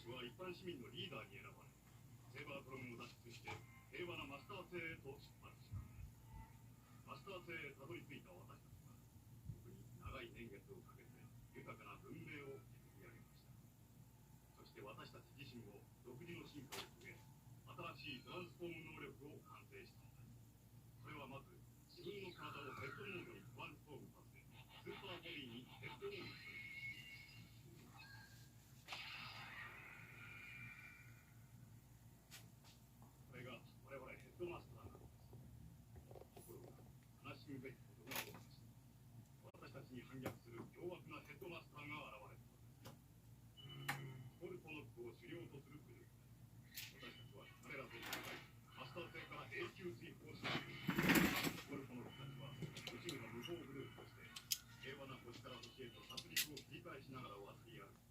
士は一般市民のリーダーに選ばれ、セーバートロンを脱出して平和なマスター星へと出発した。マスター星へたどり着いた私たちは、特に長い年月をかけて豊かな文明を築き上げました。そして私たち自身も独自の進化を遂げ、新しいトランスフォーム能力を完成したのです。それはまず、自分の体をヘッドモードにトランスフォームさせ、スーパーボディにヘッドオンする。これが我々ヘッドマスターなのです。ところが、悲しむべきことが起きました。私たちに反逆する凶悪なヘッドマスターが現れたのです。ポルポノックを狩猟とするグループです。私たちは彼らと戦い、マスター星から永久追放したのです。ポルポノックたちは宇宙の無法グループとして、平和な星から星へと殺戮を繰り返しながら渡り歩き、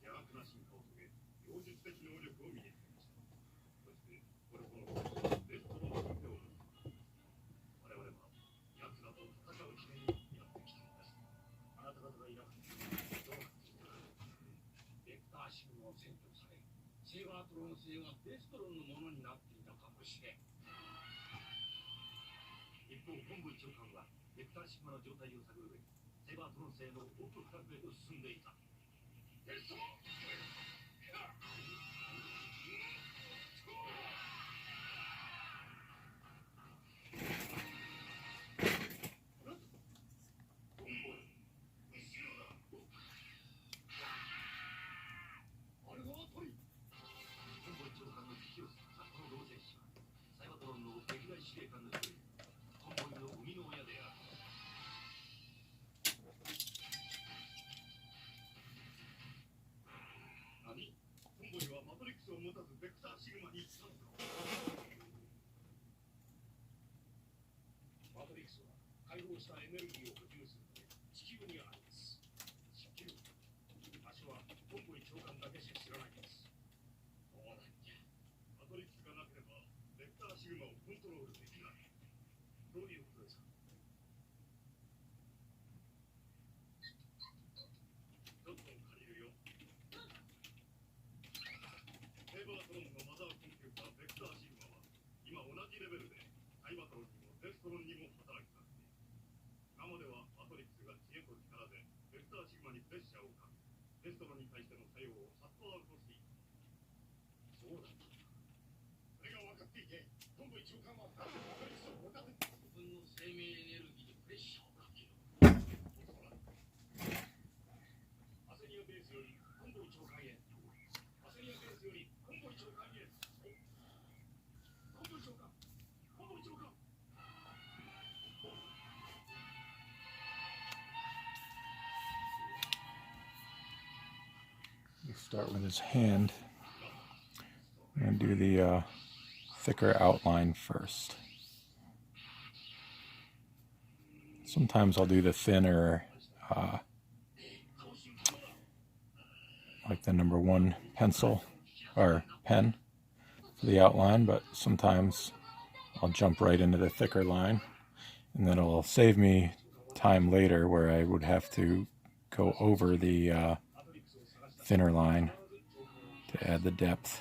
邪悪な進化を遂げ、妖術的能力を身につけました。そして、ポルポノックたちはデストロの手を結び、我々は奴らと戦うためにやってきたのです。あなた方がいなくてどうなっていたか。ベクターシグマを占拠され、セーバートロン星はデストロンのものになっていたかもしれん。一方、本部長官はベクターシグマの状態を探るべく、セーバートロン星の奥深くへと進んでいた。デストロンを持たずベクターシグマに行ったのか。マトリックスは解放したエネルギーを補充するため地球にあります。地球、場所は本部長官だけしか知らないんです。そうなんじゃ。マトリックスがなければベクターシグマをコントロールできない。どういうことですか。ちょっと借りるよ。セーバートロンのマザーコンピューターベクターシグマは今同じレベルでサイバトロンにもデストロンにも働きかけている。今まではマトリックスが知恵と力でベクターシグマにプレッシャーをかけ、デストロンに対しての作用をシャットアウトしていた。そうだった。それが分かっていて、本部長官はマトリックスを持たせて自分の生命エネルギーでプレッシャーをかける。アセニアベースより本部長官へ。アセニアベースより本部長官へ。本部長官、本部長官。You start with his hand and do the thicker outline first. Sometimes I'll do the thinner, like the number 1 pencil or pen for the outline, but sometimes I'll jump right into the thicker line, and then it'll save me time later where I would have to go over the thinner line to add the depth.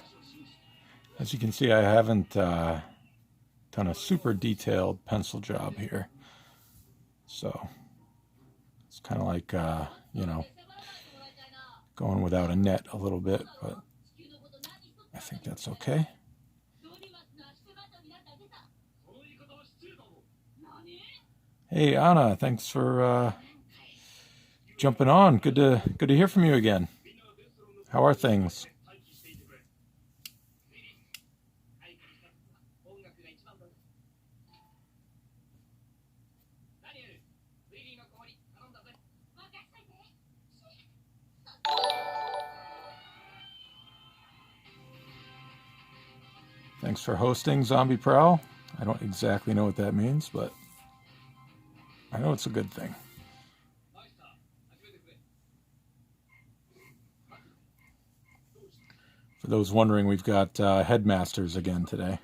As you can see, I haven't done a super detailed pencil job here, so it's kind of like going without a net a little bit, but I think that's okay. Hey Anna, thanks for jumping on. Good to hear from you again. How are things? Thanks for hosting Zombie Prowl. I don't exactly know what that means, but I know it's a good thing. For those wondering, we've got headmasters again today.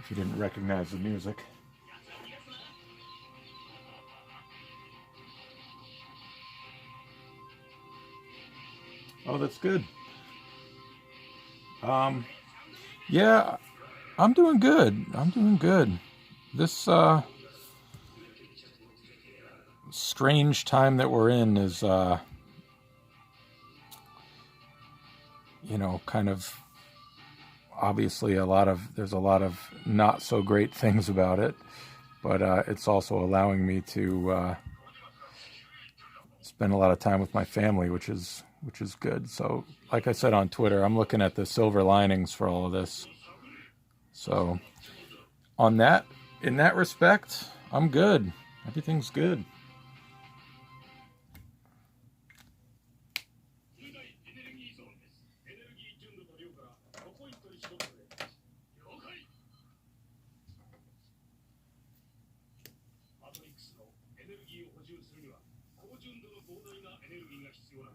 if you didn't recognize the music. Oh, that's good. Yeah, I'm doing good. This strange time that we're in is, kind of obviously there's a lot of not so great things about it, but it's also allowing me to spend a lot of time with my family, which is good. So, like I said on Twitter, I'm looking at the silver linings for all of this. So, in that respect, I'm good. Everything's good.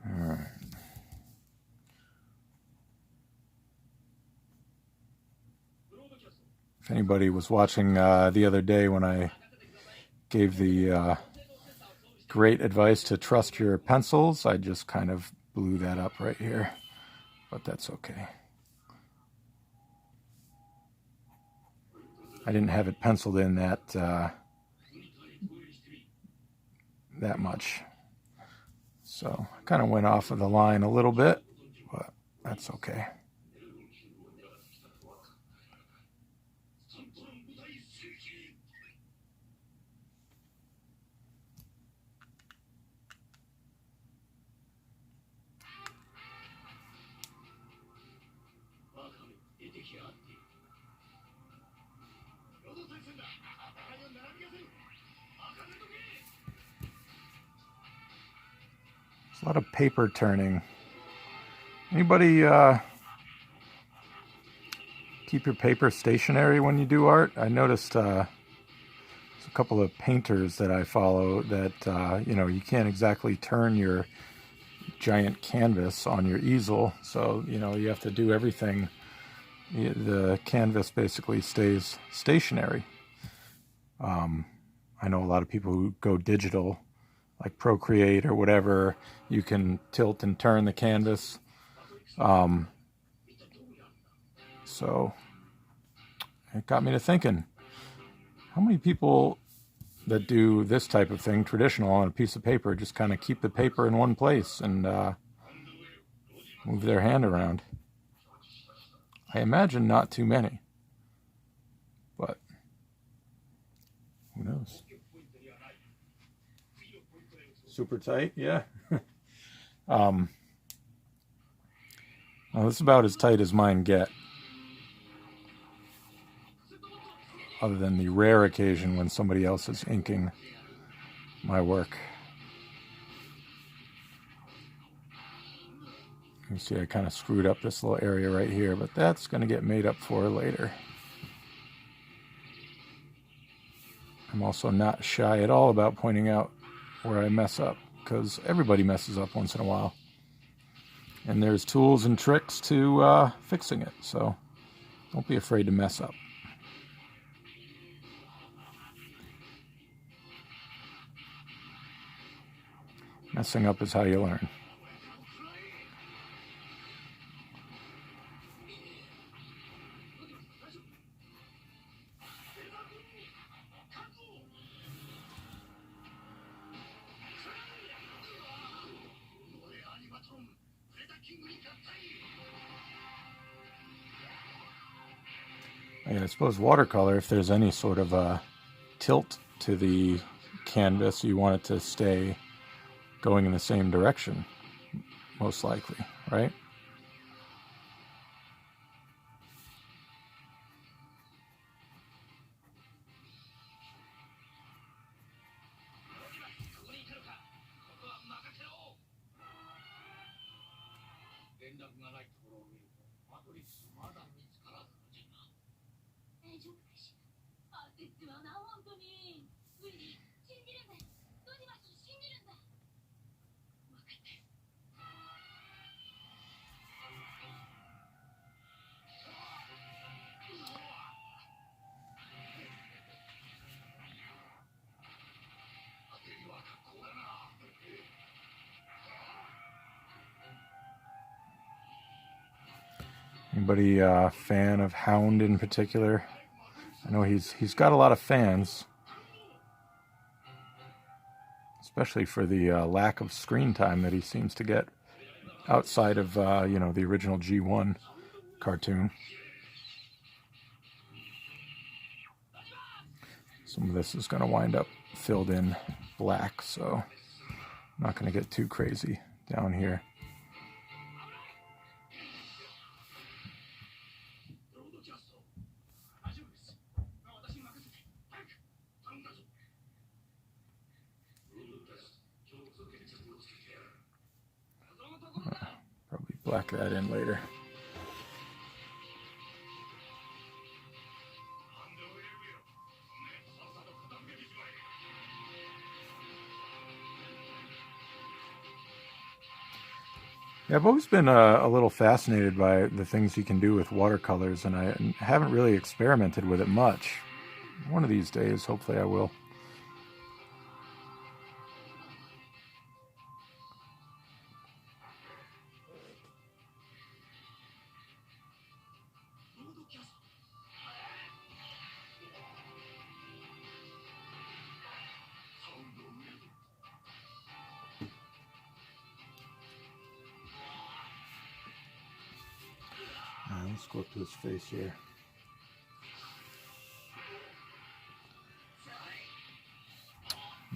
All right. If anybody was watching the other day when I gave the great advice to trust your pencils, I just kind of blew that up right here, but that's okay. I didn't have it penciled in that much, so I kind of went off of the line a little bit, but that's okay. There's a lot of paper turning. Anybody keep your paper stationary when you do art? I noticed there's a couple of painters that I follow that you can't exactly turn your giant canvas on your easel, so you have to do everything. The canvas basically stays stationary. I know a lot of people who go digital, like Procreate or whatever. You can tilt and turn the canvas. So it got me to thinking, how many people that do this type of thing, traditional, on a piece of paper, just kind of keep the paper in one place and move their hand around? I imagine not too many, but who knows? Super tight, yeah. Well, this is about as tight as mine get, other than the rare occasion when somebody else is inking my work. You see I kind of screwed up this little area right here, but that's going to get made up for later. I'm also not shy at all about pointing out where I mess up, because everybody messes up once in a while. And there's tools and tricks to fixing it, so don't be afraid to mess up. Messing up is how you learn. Yeah, I suppose watercolor, if there's any sort of a tilt to the canvas, you want it to stay going in the same direction, most likely, right? Anybody fan of Hound in particular? I know he's got a lot of fans, especially for the lack of screen time that he seems to get outside of you know, the original G1 cartoon. Some of this is going to wind up filled in black, so I'm not going to get too crazy down here. Probably black that in later. Yeah, I've always been a little fascinated by the things you can do with watercolors, and I haven't really experimented with it much. One of these days, hopefully I will. Let's go up to his face here.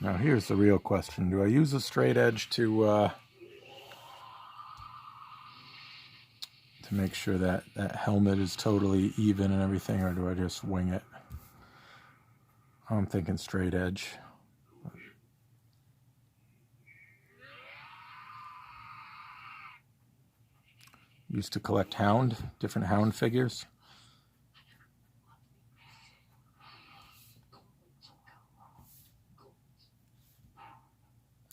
Now here's the real question. Do I use a straight edge to make sure that that helmet is totally even and everything, or do I just wing it? I'm thinking straight edge. Used to collect Hound, different Hound figures.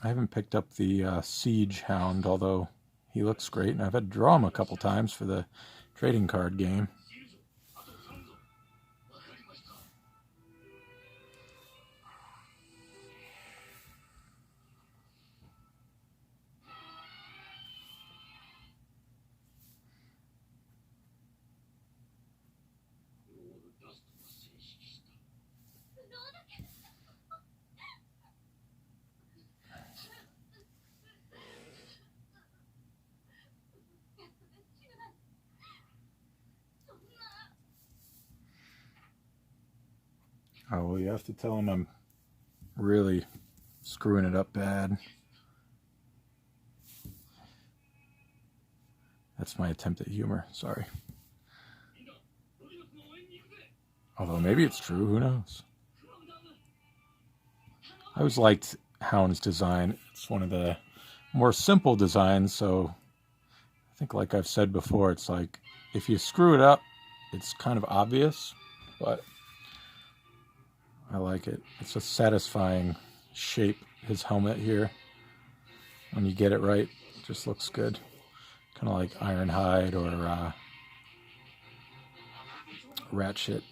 I haven't picked up the Siege Hound, although he looks great, and I've had to draw him a couple times for the trading card game. Oh, well, you have to tell him I'm really screwing it up bad. That's my attempt at humor, sorry. Although maybe it's true, who knows? I always liked Hound's design. It's one of the more simple designs, so I think, like I've said before, it's like if you screw it up, it's kind of obvious, but I like it. It's a satisfying shape, his helmet here. When you get it right, it just looks good. Kind of like Ironhide or Ratchet.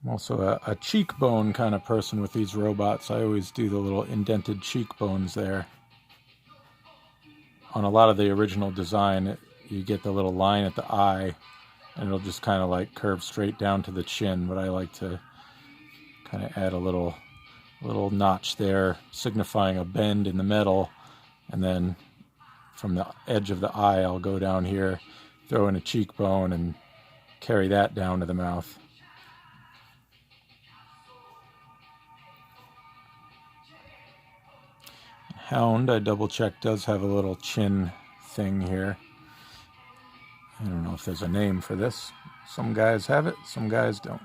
I'm also a cheekbone kind of person with these robots. I always do the little indented cheekbones there. On a lot of the original design, you get the little line at the eye, and it'll just kind of like curve straight down to the chin, but I like to kind of add a little notch there, signifying a bend in the middle, and then from the edge of the eye, I'll go down here, throw in a cheekbone, and carry that down to the mouth. Hound, I double-checked, does have a little chin thing here. I don't know if there's a name for this. Some guys have it, some guys don't.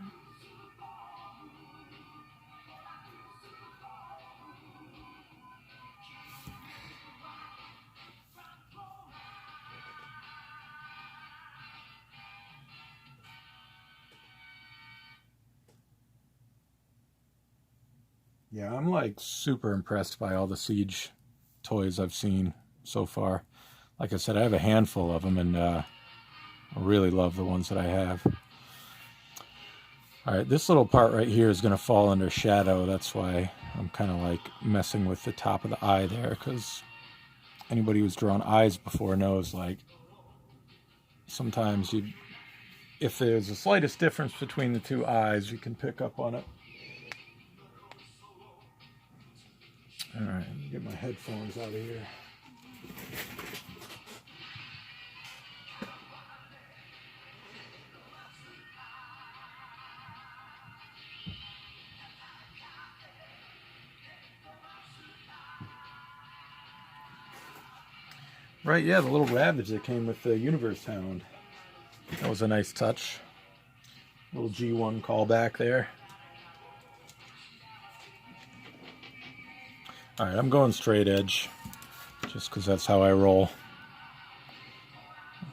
Yeah, I'm like super impressed by all the Siege toys I've seen so far. Like I said, I have a handful of them, and I really love the ones that I have. Alright, this little part right here is going to fall under shadow. That's why I'm kind of like messing with the top of the eye there, because anybody who's drawn eyes before knows, like, sometimes if there's the slightest difference between the two eyes, you can pick up on it. Alright, get my headphones out of here. Right, yeah, the little ravage that came with the Universe Hound. That was a nice touch. Little G1 callback there. Alright, I'm going straight edge, just because that's how I roll.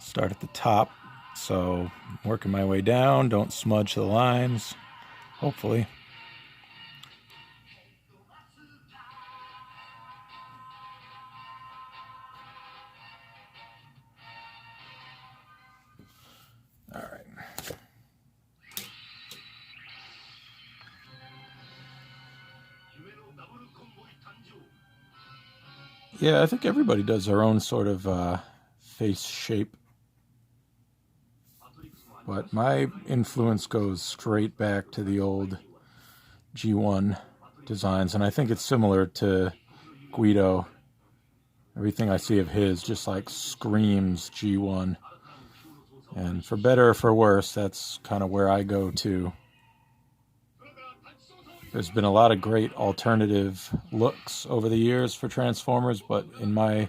Start at the top, so I'm working my way down, don't smudge the lines, hopefully. Alright. Yeah, I think everybody does their own sort of face shape. But my influence goes straight back to the old G1 designs, and I think it's similar to Guido. Everything I see of his just like screams G1. And for better or for worse, that's kind of where I go to. There's been a lot of great alternative looks over the years for Transformers, but in my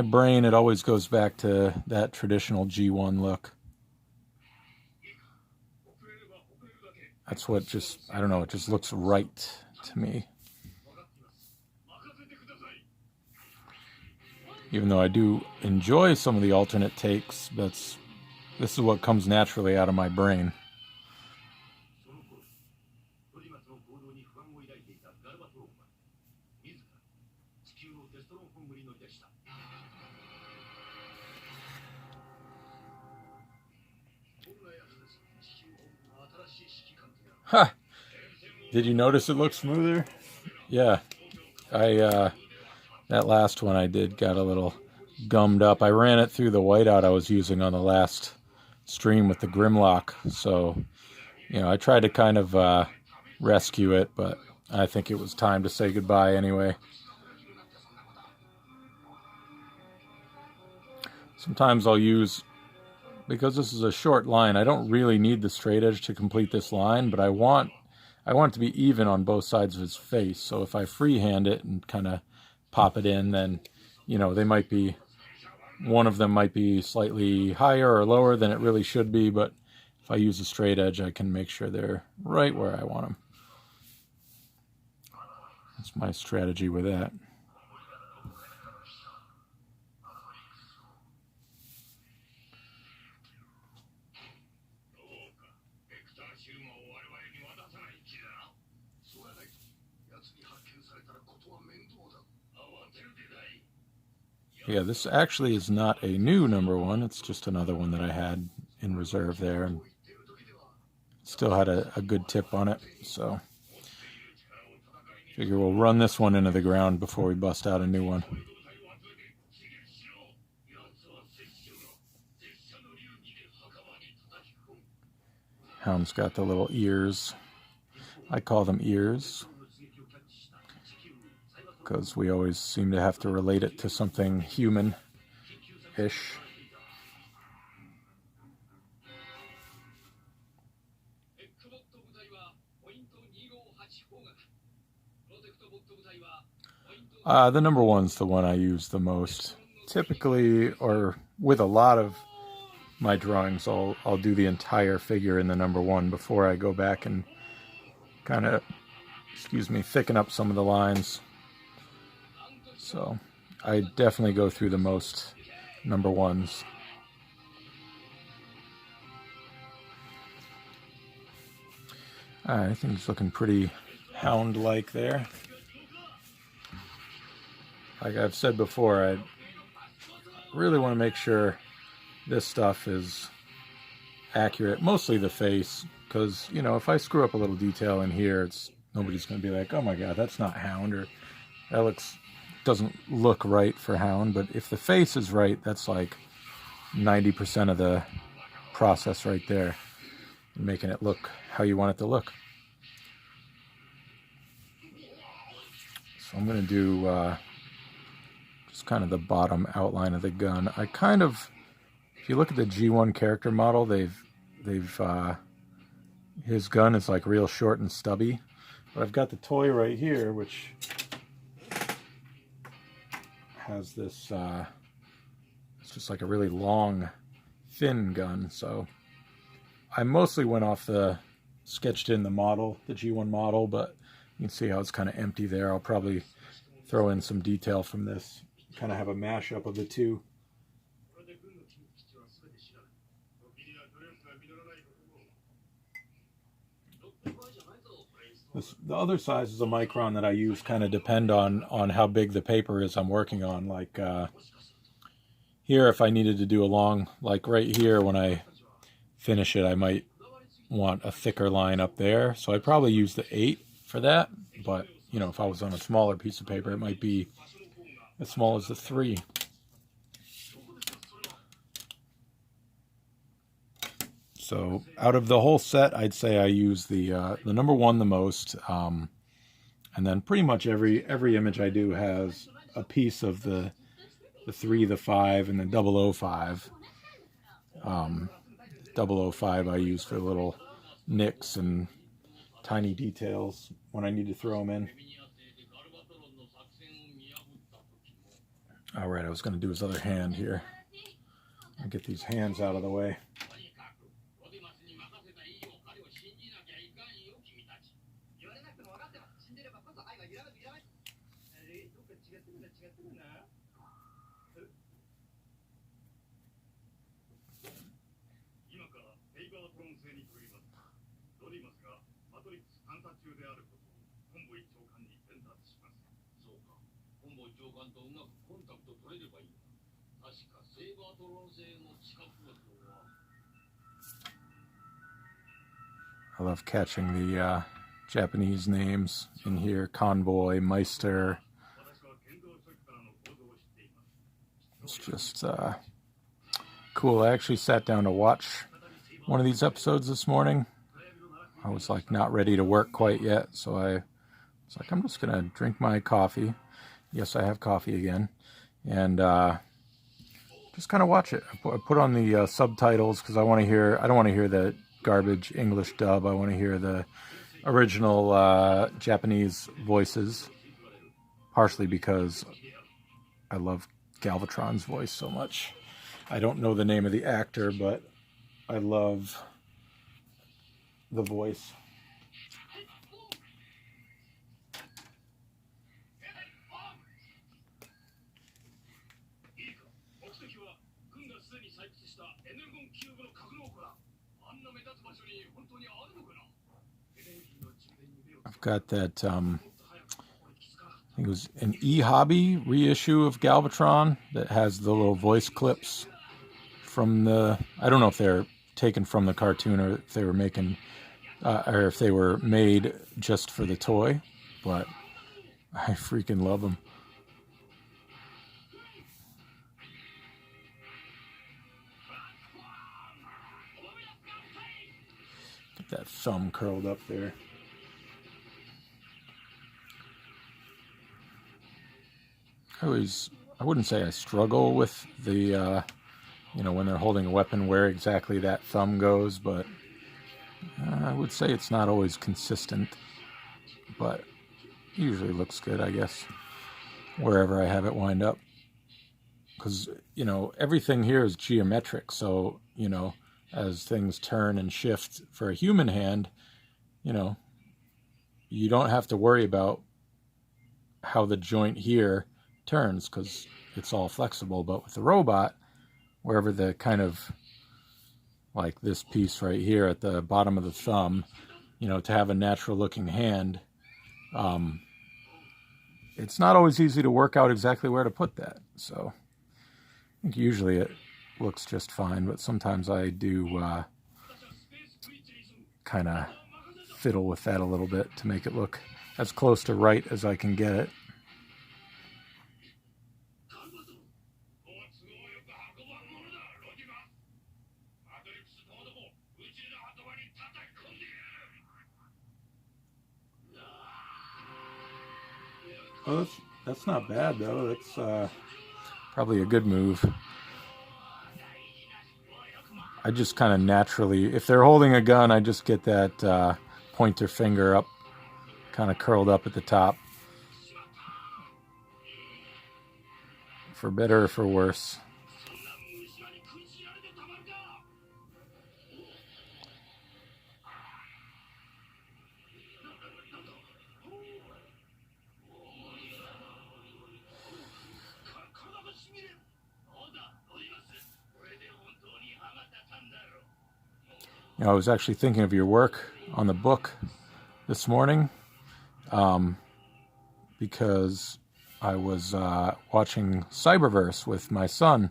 brain it always goes back to that traditional G1 look. That's what just, I don't know, it just looks right to me. Even though I do enjoy some of the alternate takes, this is what comes naturally out of my brain. Ha! Did you notice it looks smoother? Yeah. That last one I did got a little gummed up. I ran it through the whiteout I was using on the last stream with the Grimlock. So, I tried to kind of rescue it, but I think it was time to say goodbye anyway. Sometimes I'll use, because this is a short line, I don't really need the straight edge to complete this line, but I want it to be even on both sides of his face. So if I freehand it and kind of pop it in, then, they might be, one of them might be slightly higher or lower than it really should be, but if I use a straight edge, I can make sure they're right where I want them. That's my strategy with that. Yeah, this actually is not a new #1. It's just another one that I had in reserve there, and still had a good tip on it. So figure we'll run this one into the ground before we bust out a new one. Hound's got the little ears. I call them ears, because we always seem to have to relate it to something human-ish. The #1's the one I use the most. Typically, or with a lot of my drawings, I'll do the entire figure in the #1 before I go back and kind of, thicken up some of the lines. So I definitely go through the most #1s. Alright, I think it's looking pretty Hound-like there. Like I've said before, I really want to make sure this stuff is accurate, mostly the face, because, you know, if I screw up a little detail in here, nobody's going to be like, oh my god, that's not Hound, or that doesn't look right for Hound. But if the face is right, that's like 90% of the process right there, making it look how you want it to look. So I'm going to do just kind of the bottom outline of the gun. I kind of, if you look at the G1 character model, his gun is like real short and stubby. But I've got the toy right here, which has this, it's just like a really long, thin gun. So I mostly went off sketched in the model, the G1 model, but you can see how it's kind of empty there. I'll probably throw in some detail from this, kind of have a mashup of the two. The other sizes of micron that I use kind of depend on how big the paper is I'm working on. Like here, if I needed to do a long, like right here when I finish it, I might want a thicker line up there. So I'd probably use the 8 for that. But, you know, if I was on a smaller piece of paper, it might be as small as the 3. So out of the whole set, I'd say I use the number 1 the most, and then pretty much every image I do has a piece of the 3, the 5, and the 005. 005 I use for little nicks and tiny details when I need to throw them in. All right, I was going to do his other hand here. I'll get these hands out of the way. I love catching the Japanese names in here. Convoy, Meister. It's just cool. I actually sat down to watch one of these episodes this morning. I was like not ready to work quite yet, so I was like, I'm just gonna drink my coffee. Yes, I have coffee again, and just kind of watch it. I put on the subtitles because I don't want to hear the garbage English dub. I want to hear the original Japanese voices, partially because I love Galvatron's voice so much. I don't know the name of the actor, but I love the voice. I've got that, I think it was an e-hobby reissue of Galvatron that has the little voice clips from I don't know if they're taken from the cartoon or if they were or if they were made just for the toy, but I freaking love them. Get that thumb curled up there. I wouldn't say I struggle with the, when they're holding a weapon where exactly that thumb goes, but I would say it's not always consistent, but usually looks good, I guess, wherever I have it wind up. Because, everything here is geometric, so, as things turn and shift for a human hand, you don't have to worry about how the joint here turns because it's all flexible. But with the robot, wherever the kind of like this piece right here at the bottom of the thumb, to have a natural looking hand, it's not always easy to work out exactly where to put that. So I think usually it looks just fine, but sometimes I do kind of fiddle with that a little bit to make it look as close to right as I can get it. Oh, that's not bad though. That's probably a good move. I just kind of naturally, if they're holding a gun, I just get that pointer finger up, kind of curled up at the top. For better or for worse. You know, I was actually thinking of your work on the book this morning because I was watching Cyberverse with my son.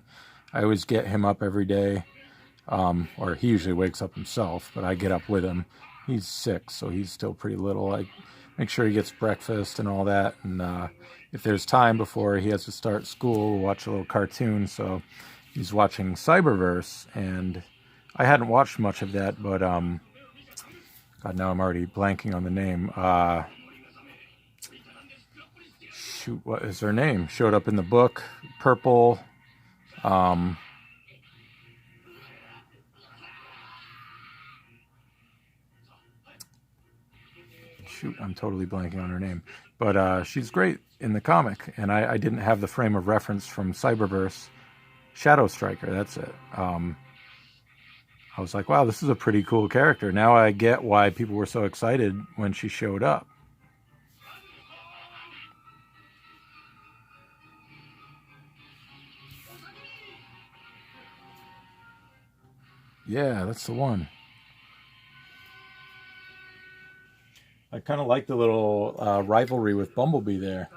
I always get him up every day, or he usually wakes up himself, but I get up with him. He's 6, so he's still pretty little. I make sure he gets breakfast and all that, and if there's time before he has to start school, we'll watch a little cartoon. So he's watching Cyberverse, and I hadn't watched much of that, but God, now I'm already blanking on the name. Shoot, what is her name? Showed up in the book. Purple. Shoot, I'm totally blanking on her name. But she's great in the comic, and I didn't have the frame of reference from Cyberverse. Shadow Striker, that's it. I was like, wow, this is a pretty cool character. Now I get why people were so excited when she showed up. Yeah, that's the one. I kind of like the little rivalry with Bumblebee there.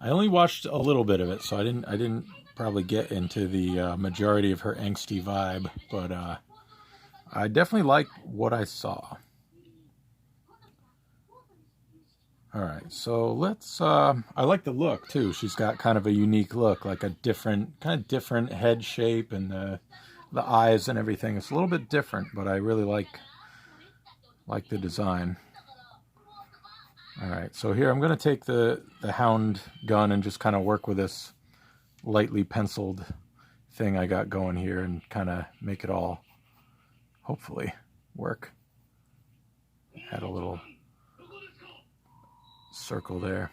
I only watched a little bit of it, so I didn't probably get into the majority of her angsty vibe, but I definitely liked what I saw. All right, so let's. I like the look too. She's got kind of a unique look, like a kind of different head shape, and the eyes and everything. It's a little bit different, but I really like the design. All right, so here I'm going to take the Hound gun and just kind of work with this lightly penciled thing I got going here and kind of make it all, hopefully, work. Add a little circle there.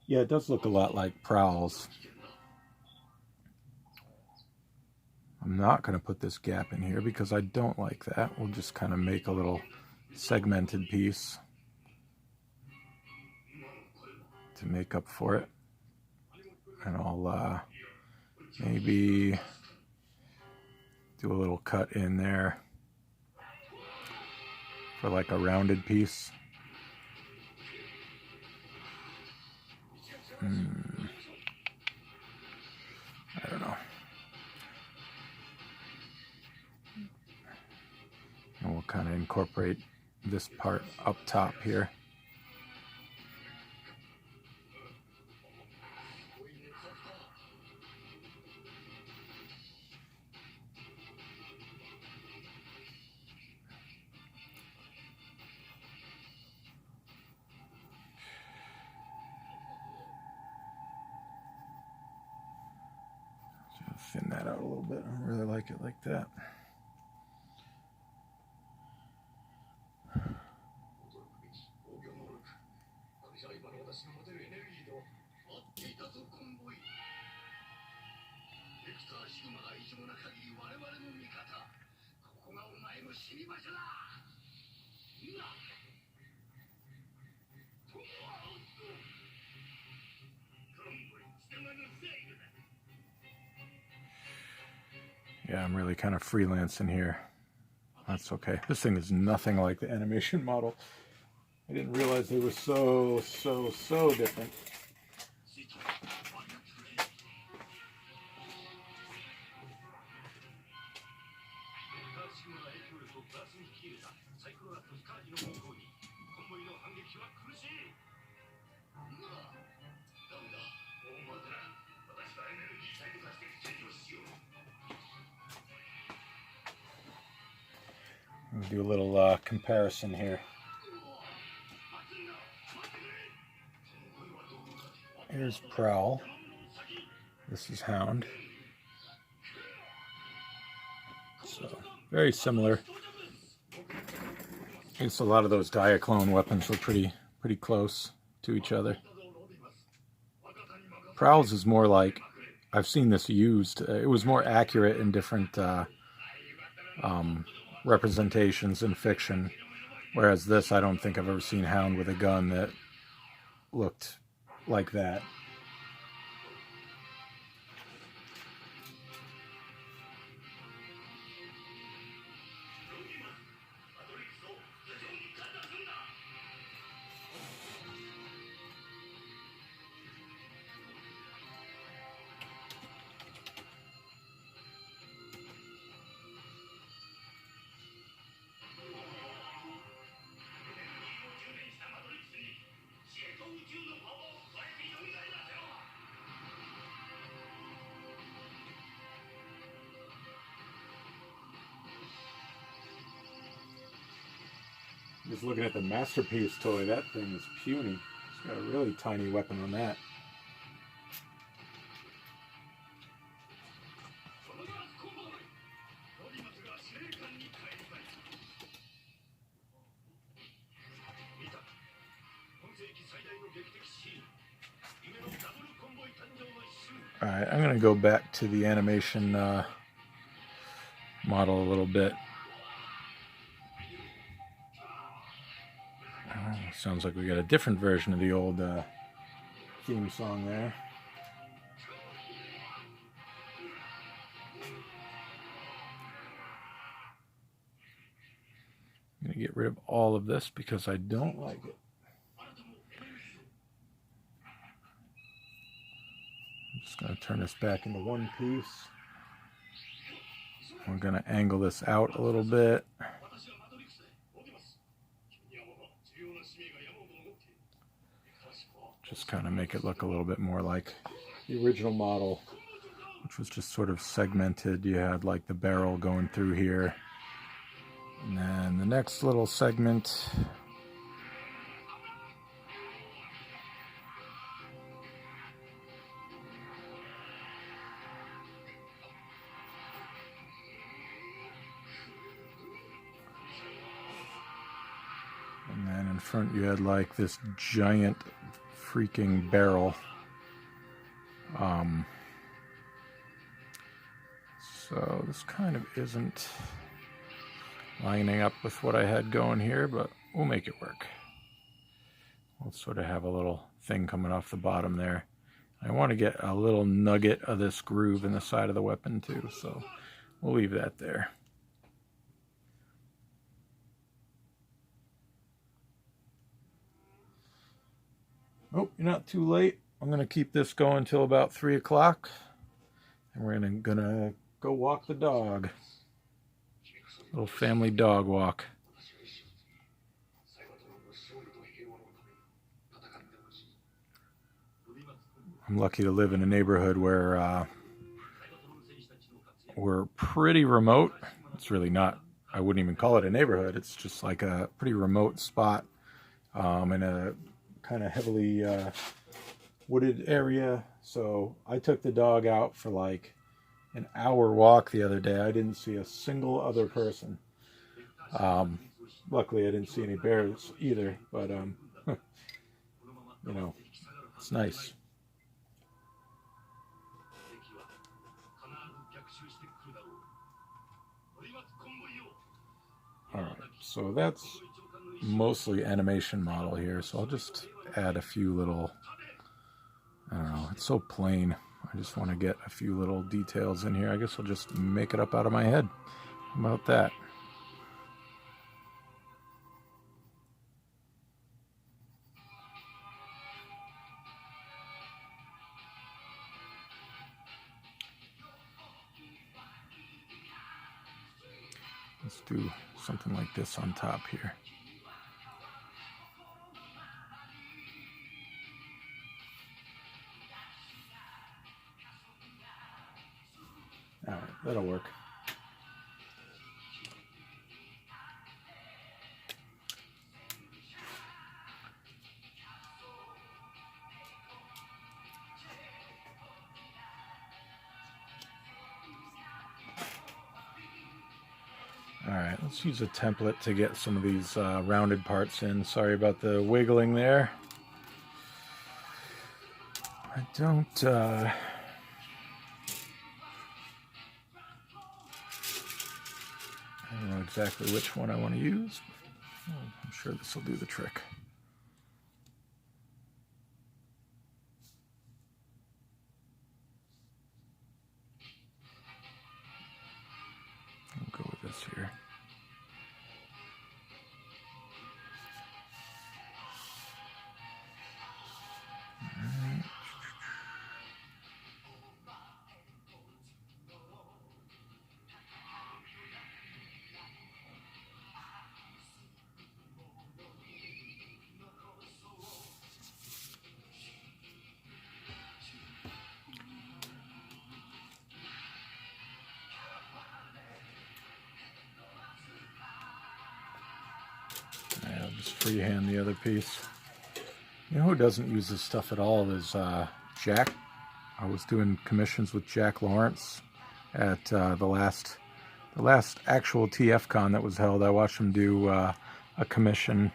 Yeah, it does look a lot like Prowl's. I'm not going to put this gap in here because I don't like that. We'll just kind of make a little segmented piece to make up for it. And I'll maybe do a little cut in there for like a rounded piece. I don't know. And we'll kind of incorporate this part up top here. Just thin that out a little bit. I really like it like that. Yeah, I'm really kind of freelancing here. That's okay. This thing is nothing like the animation model. I didn't realize they were so different. We'll do a little comparison here. Here's Prowl. This is Hound. So, very similar. I guess a lot of those Diaclone weapons were pretty close to each other. Prowl's is more like, I've seen this used, it was more accurate in different representations in fiction, whereas this, I don't think I've ever seen Hound with a gun that looked like that. Just looking at the Masterpiece toy, that thing is puny. It's got a really tiny weapon on that. Alright, I'm going to go back to the animation model a little bit. Sounds like we got a different version of the old theme song there. I'm going to get rid of all of this because I don't like it. I'm just going to turn this back into one piece. We're going to angle this out a little bit. Just kind of make it look a little bit more like the original model, which was just sort of segmented. You had like the barrel going through here, and then the next little segment. And then in front you had like this giant freaking barrel. So this kind of isn't lining up with what I had going here, but we'll make it work. We'll sort of have a little thing coming off the bottom there. I want to get a little nugget of this groove in the side of the weapon too, so we'll leave that there. Oh, you're not too late. I'm going to keep this going till about 3 o'clock. And we're gonna go walk the dog. Little family dog walk. I'm lucky to live in a neighborhood where we're pretty remote. It's really not, I wouldn't even call it a neighborhood. It's just like a pretty remote spot in a kind of heavily wooded area. So I took the dog out for like an hour walk the other day. I didn't see a single other person. Luckily I didn't see any bears either, but you know, it's nice. Alright, so that's mostly animation model here, so I'll just add a few little, I don't know, it's so plain. I just want to get a few little details in here. I guess I'll just make it up out of my head. How about that? Let's do something like this on top here. All right, that'll work. All right, let's use a template to get some of these rounded parts in. Sorry about the wiggling there. I don't know exactly which one I want to use. I'm sure this will do the trick. I'll go with this here. I'll just freehand the other piece. You know who doesn't use this stuff at all is Jack. I was doing commissions with Jack Lawrence at the last actual TFCon that was held. I watched him do a commission,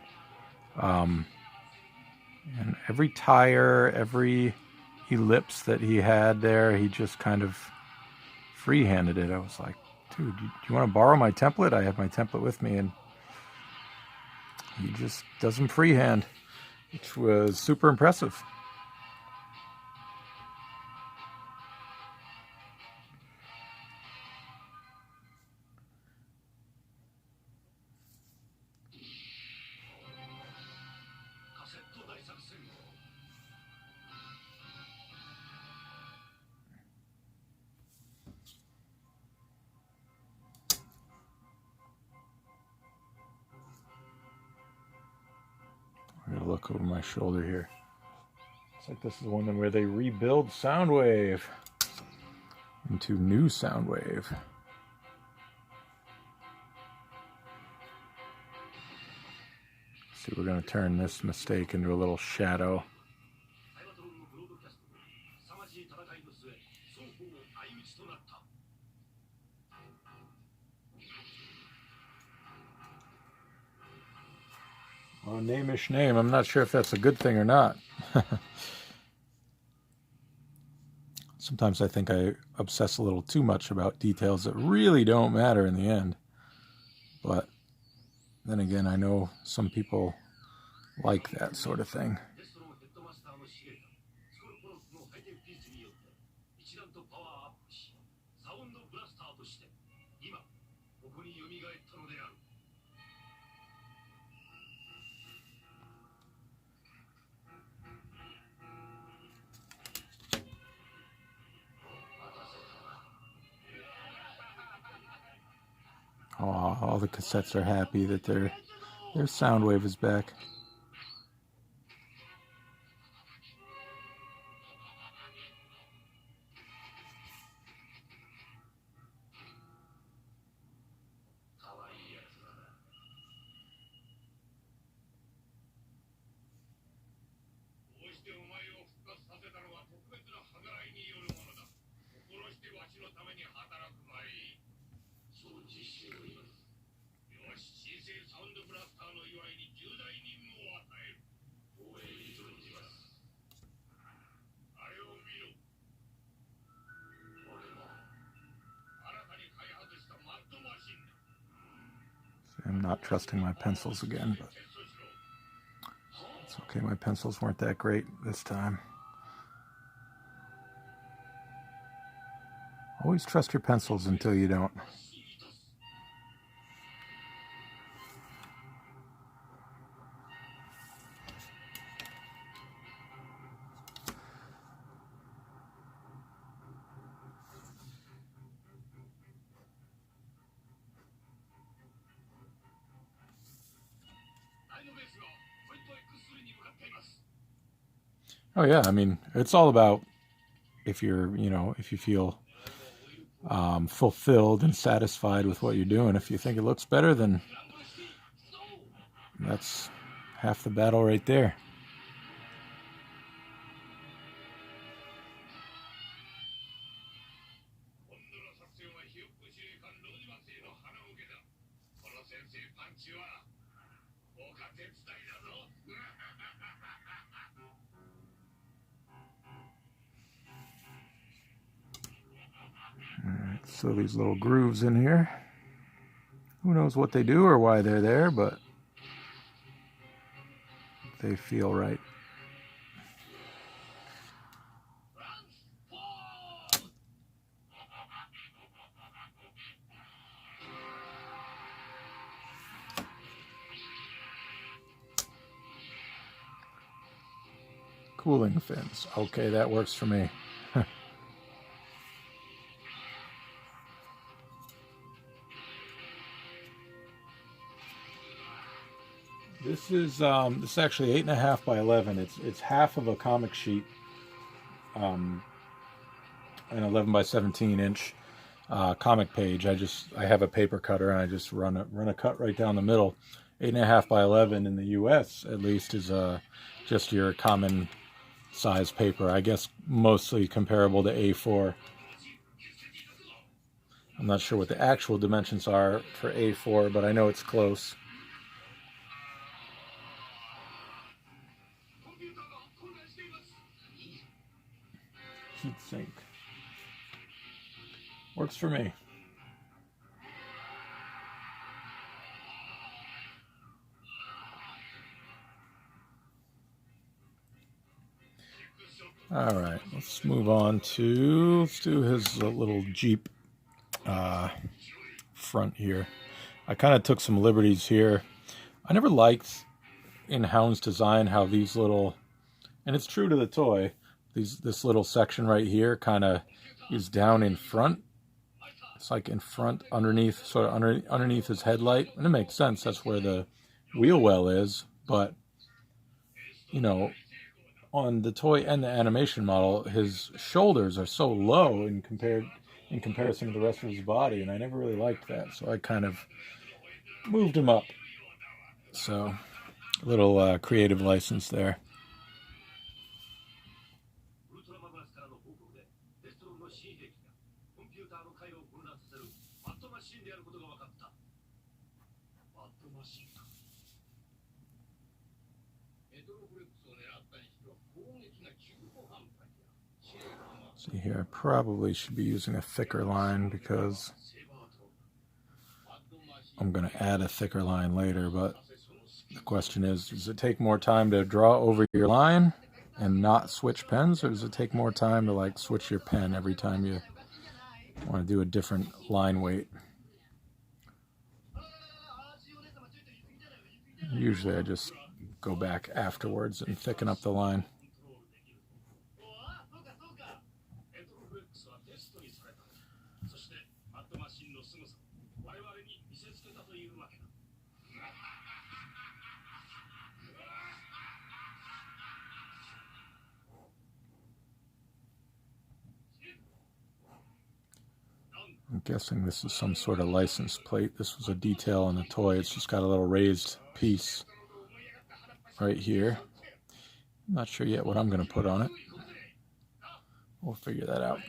and every tire, every ellipse that he had there, he just kind of freehanded it. I was like, dude, do you want to borrow my template? I have my template with me, and he just does them freehand, which was super impressive. I'm gonna look over my shoulder here. Looks like this is one where they rebuild Soundwave into new Soundwave. See, we're gonna turn this mistake into a little shadow. Well, name-ish name. I'm not sure if that's a good thing or not. Sometimes I think I obsess a little too much about details that really don't matter in the end. But then again, I know some people like that sort of thing. Oh, all the cassettes are happy that their Soundwave is back. I'm not trusting my pencils again, but It's okay, my pencils weren't that great this time. Always trust your pencils until you don't. Oh yeah, I mean, it's all about if you're, if you feel fulfilled and satisfied with what you're doing. If you think it looks better, then that's half the battle right there. Alright, so these little grooves in here, who knows what they do or why they're there, but they feel right. Cooling fins. Okay, that works for me. This is actually 8.5 by 11. It's half of a comic sheet, an 11 by 17 inch comic page. I have a paper cutter and I just run a cut right down the middle. 8.5 by 11 in the U.S. at least is just your common size paper. I guess mostly comparable to A4. I'm not sure what the actual dimensions are for A4, but I know it's close. Heat sink. Works for me. All right, let's move on to, let's do his little Jeep front here. I kind of took some liberties here. I never liked in Hound's design how these little, and it's true to the toy, this little section right here kind of is down in front. It's like in front, underneath, sort of underneath his headlight, and it makes sense. That's where the wheel well is, but on the toy and the animation model, his shoulders are so low in comparison to the rest of his body, and I never really liked that, so I kind of moved him up. So, a little creative license there. See here, I probably should be using a thicker line because I'm going to add a thicker line later, but the question is, does it take more time to draw over your line and not switch pens, or does it take more time to like switch your pen every time you want to do a different line weight? Usually I just go back afterwards and thicken up the line. I'm guessing this is some sort of license plate. This was a detail on the toy. It's just got a little raised piece right here. I'm not sure yet what I'm going to put on it. We'll figure that out.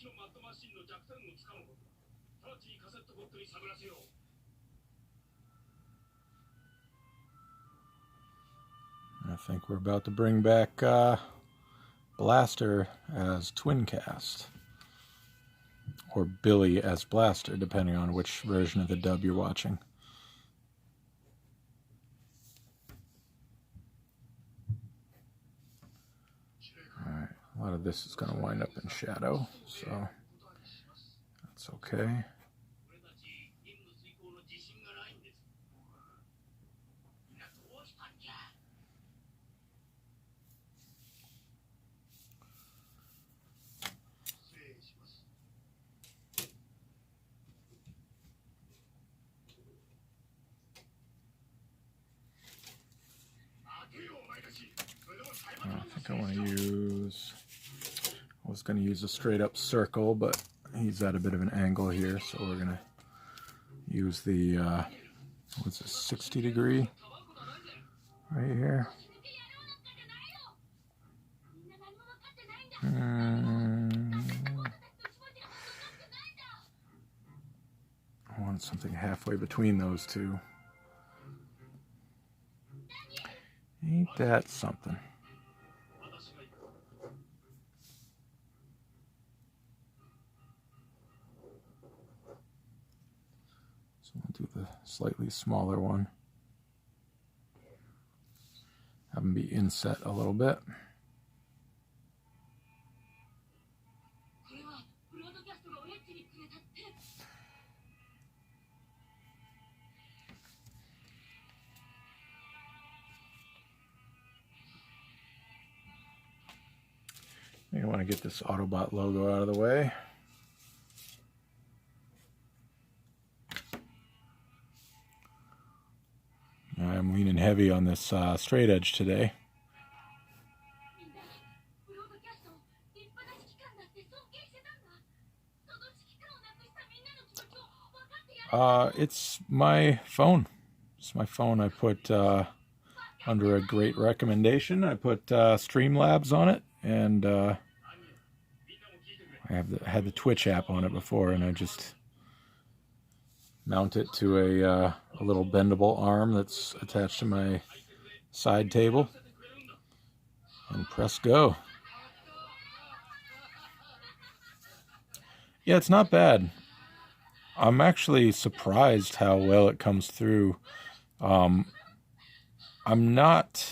のマットマシンの弱点をつかむことだ。直ちにカセットボットに探らせよう。I think we're about to bring back Blaster as Twincast. Or Billy as Blaster, depending on which version of the dub you're watching. Alright, a lot of this is going to wind up in shadow, so that's okay. I think I want to use, I was going to use a straight up circle, but he's at a bit of an angle here, so we're going to use the, what's this, 60 degree right here. I want something halfway between those two. Ain't that something? So we'll do the slightly smaller one. Have them be inset a little bit. I want to get this Autobot logo out of the way. I'm leaning heavy on this straight edge today. It's my phone. It's my phone. I put under a great recommendation. I put Streamlabs on it, and I had the Twitch app on it before, and I just mount it to a little bendable arm that's attached to my side table, and press go. Yeah, it's not bad. I'm actually surprised how well it comes through. I'm not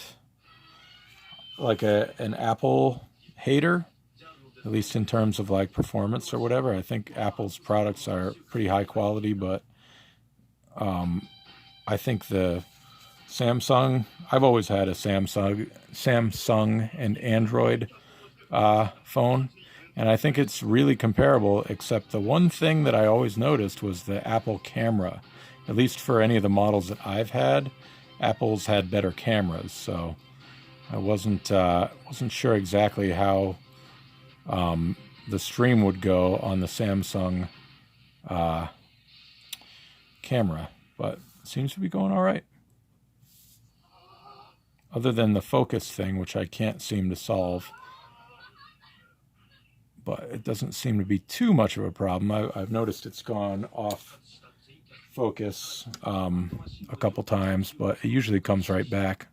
like an Apple hater, at least in terms of like performance or whatever. I think Apple's products are pretty high quality, but I think the Samsung, I've always had a Samsung and Android phone, and I think it's really comparable, except the one thing that I always noticed was the Apple camera. At least for any of the models that I've had, Apple's had better cameras, so I wasn't sure exactly how the stream would go on the Samsung camera, but it seems to be going all right. Other than the focus thing, which I can't seem to solve. But it doesn't seem to be too much of a problem. I've noticed it's gone off focus a couple times, but it usually comes right back.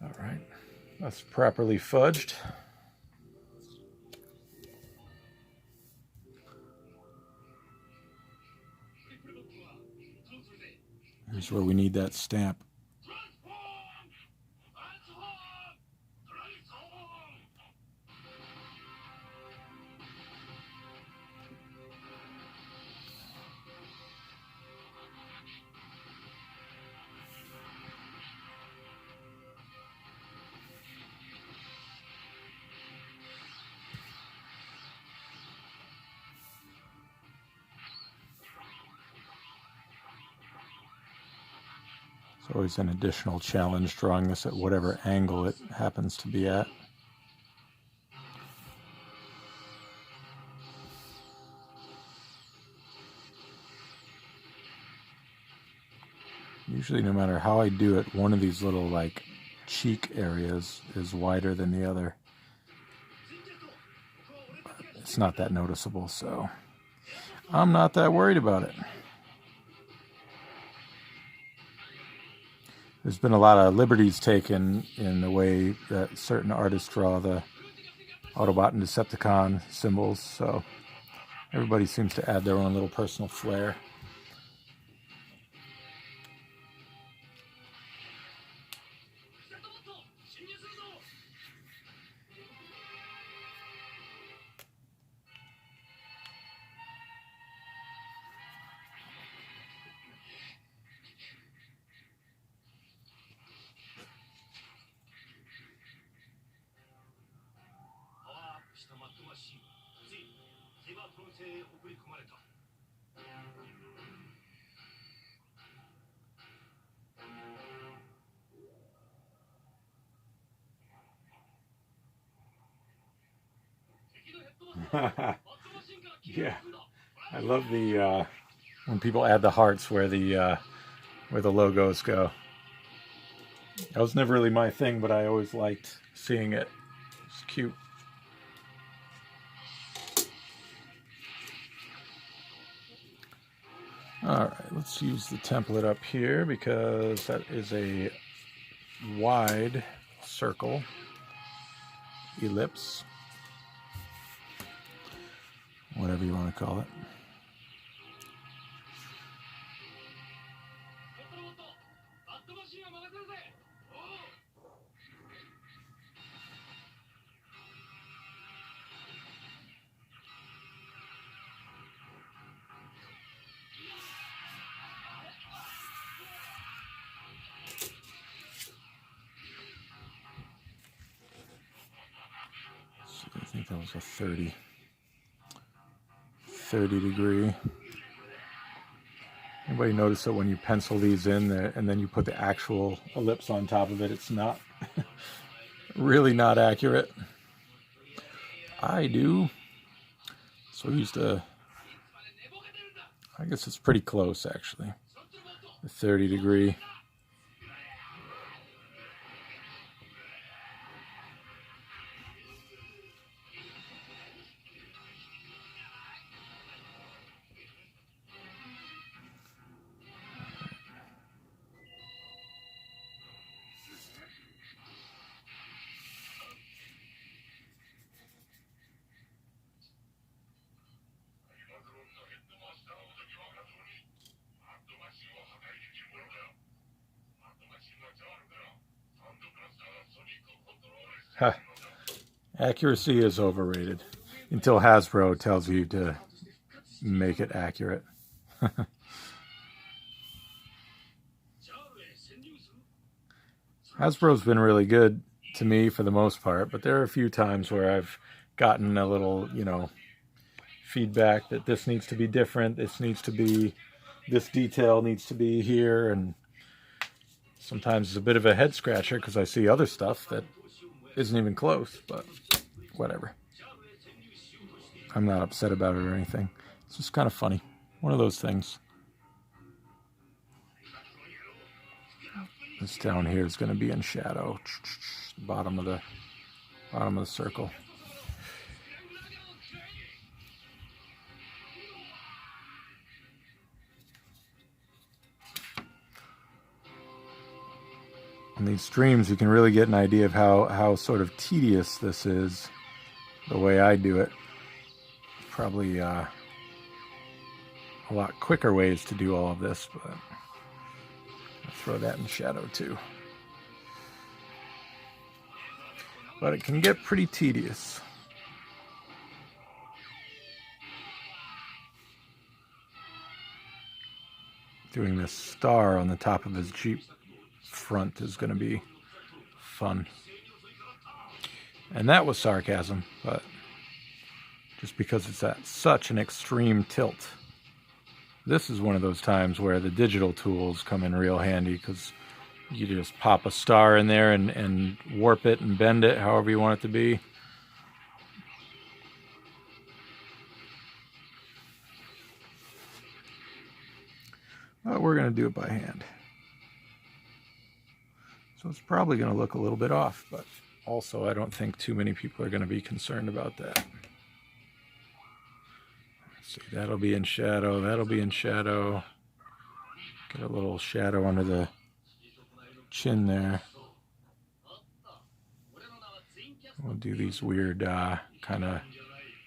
All right, that's properly fudged. Here's where we need that stamp. It's always an additional challenge drawing this at whatever angle it happens to be at. Usually, no matter how I do it, one of these little like cheek areas is wider than the other. But it's not that noticeable, so I'm not that worried about it. There's been a lot of liberties taken in the way that certain artists draw the Autobot and Decepticon symbols, so everybody seems to add their own little personal flair. Yeah, I love the when people add the hearts where the logos go. That was never really my thing, but I always liked seeing it. It's cute. All right, let's use the template up here because that is a wide circle, ellipse, whatever you want to call it. I think that was a 30 degree. Anybody notice that when you pencil these in there and then you put the actual ellipse on top of it, it's not really not accurate? I do. So we used to, I guess it's pretty close actually, the 30 degree. Huh. Accuracy is overrated until Hasbro tells you to make it accurate. Hasbro's been really good to me for the most part, but there are a few times where I've gotten a little, feedback that this needs to be different, this detail needs to be here, and sometimes it's a bit of a head scratcher because I see other stuff that isn't even close, but whatever. I'm not upset about it or anything. It's just kind of funny. One of those things. This down here is going to be in shadow. Bottom of the circle. On these streams, you can really get an idea of how sort of tedious this is, the way I do it. Probably a lot quicker ways to do all of this, but I'll throw that in shadow too. But it can get pretty tedious. Doing this star on the top of his Jeep front is going to be fun. And that was sarcasm, but just because it's at such an extreme tilt. This is one of those times where the digital tools come in real handy because You just pop a star in there and warp it and bend it however you want it to be. But we're going to do it by hand. So it's probably going to look a little bit off, but also I don't think too many people are going to be concerned about that. Let's see, that'll be in shadow, that'll be in shadow. Get a little shadow under the chin there. We'll do these weird kind of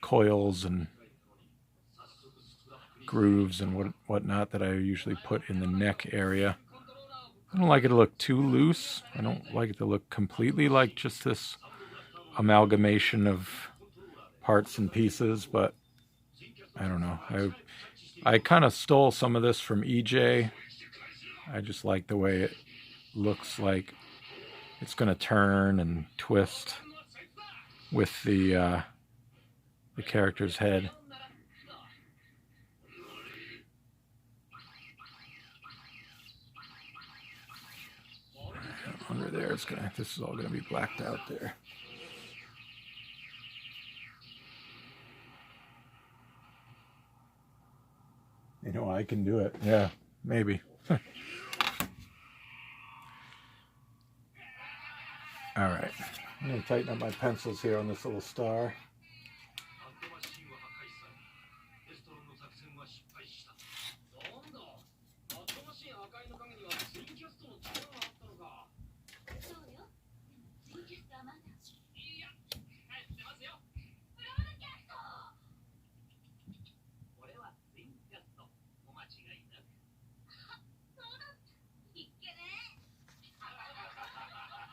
coils and grooves and whatnot that I usually put in the neck area. I don't like it to look too loose. I don't like it to look completely like just this amalgamation of parts and pieces, but I don't know. I kind of stole some of this from EJ. I just like the way it looks like it's going to turn and twist with the character's head. Under there, this is all gonna be blacked out there. You know, I can do it. Yeah, maybe. All right, I'm gonna tighten up my pencils here on this little star.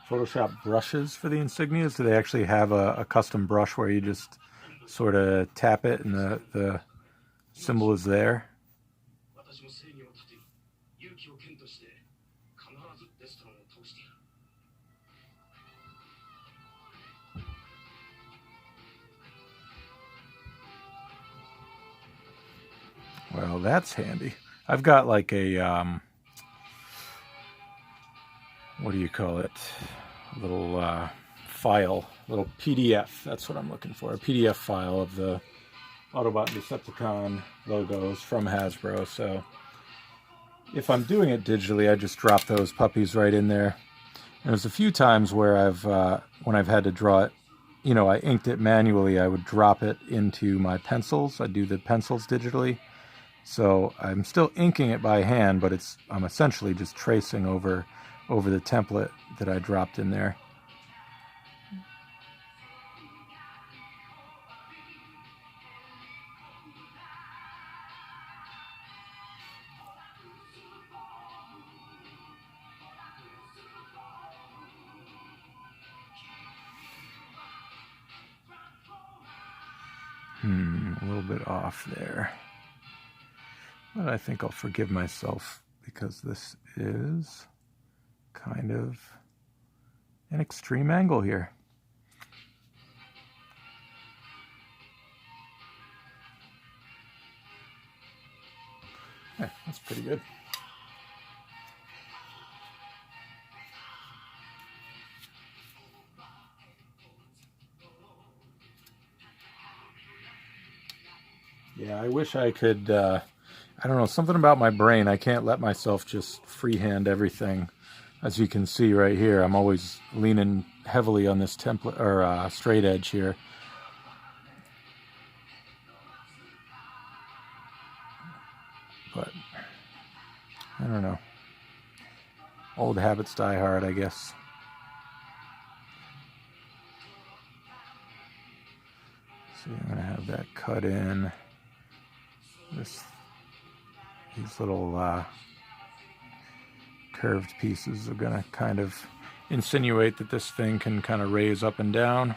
Photoshop brushes for the insignias? Do they actually have a custom brush where you just sort of tap it and the symbol is there? Well, that's handy. I've got like a what do you call it? A little file, little PDF. That's what I'm looking for. A PDF file of the Autobot and Decepticon logos from Hasbro. So if I'm doing it digitally, I just drop those puppies right in there. And there's a few times where when I've had to draw it, you know, I inked it manually. I would drop it into my pencils. I do the pencils digitally. So I'm still inking it by hand, but I'm essentially just tracing over the template that I dropped in there. A little bit off there. But I think I'll forgive myself because this is kind of an extreme angle here. Yeah, that's pretty good. Yeah, I wish I could, I don't know, something about my brain. I can't let myself just freehand everything. As you can see right here, I'm always leaning heavily on this template or straight edge here. But I don't know. Old habits die hard, I guess. See, I'm gonna have that cut in. These little curved pieces are gonna kind of insinuate that this thing can kind of raise up and down.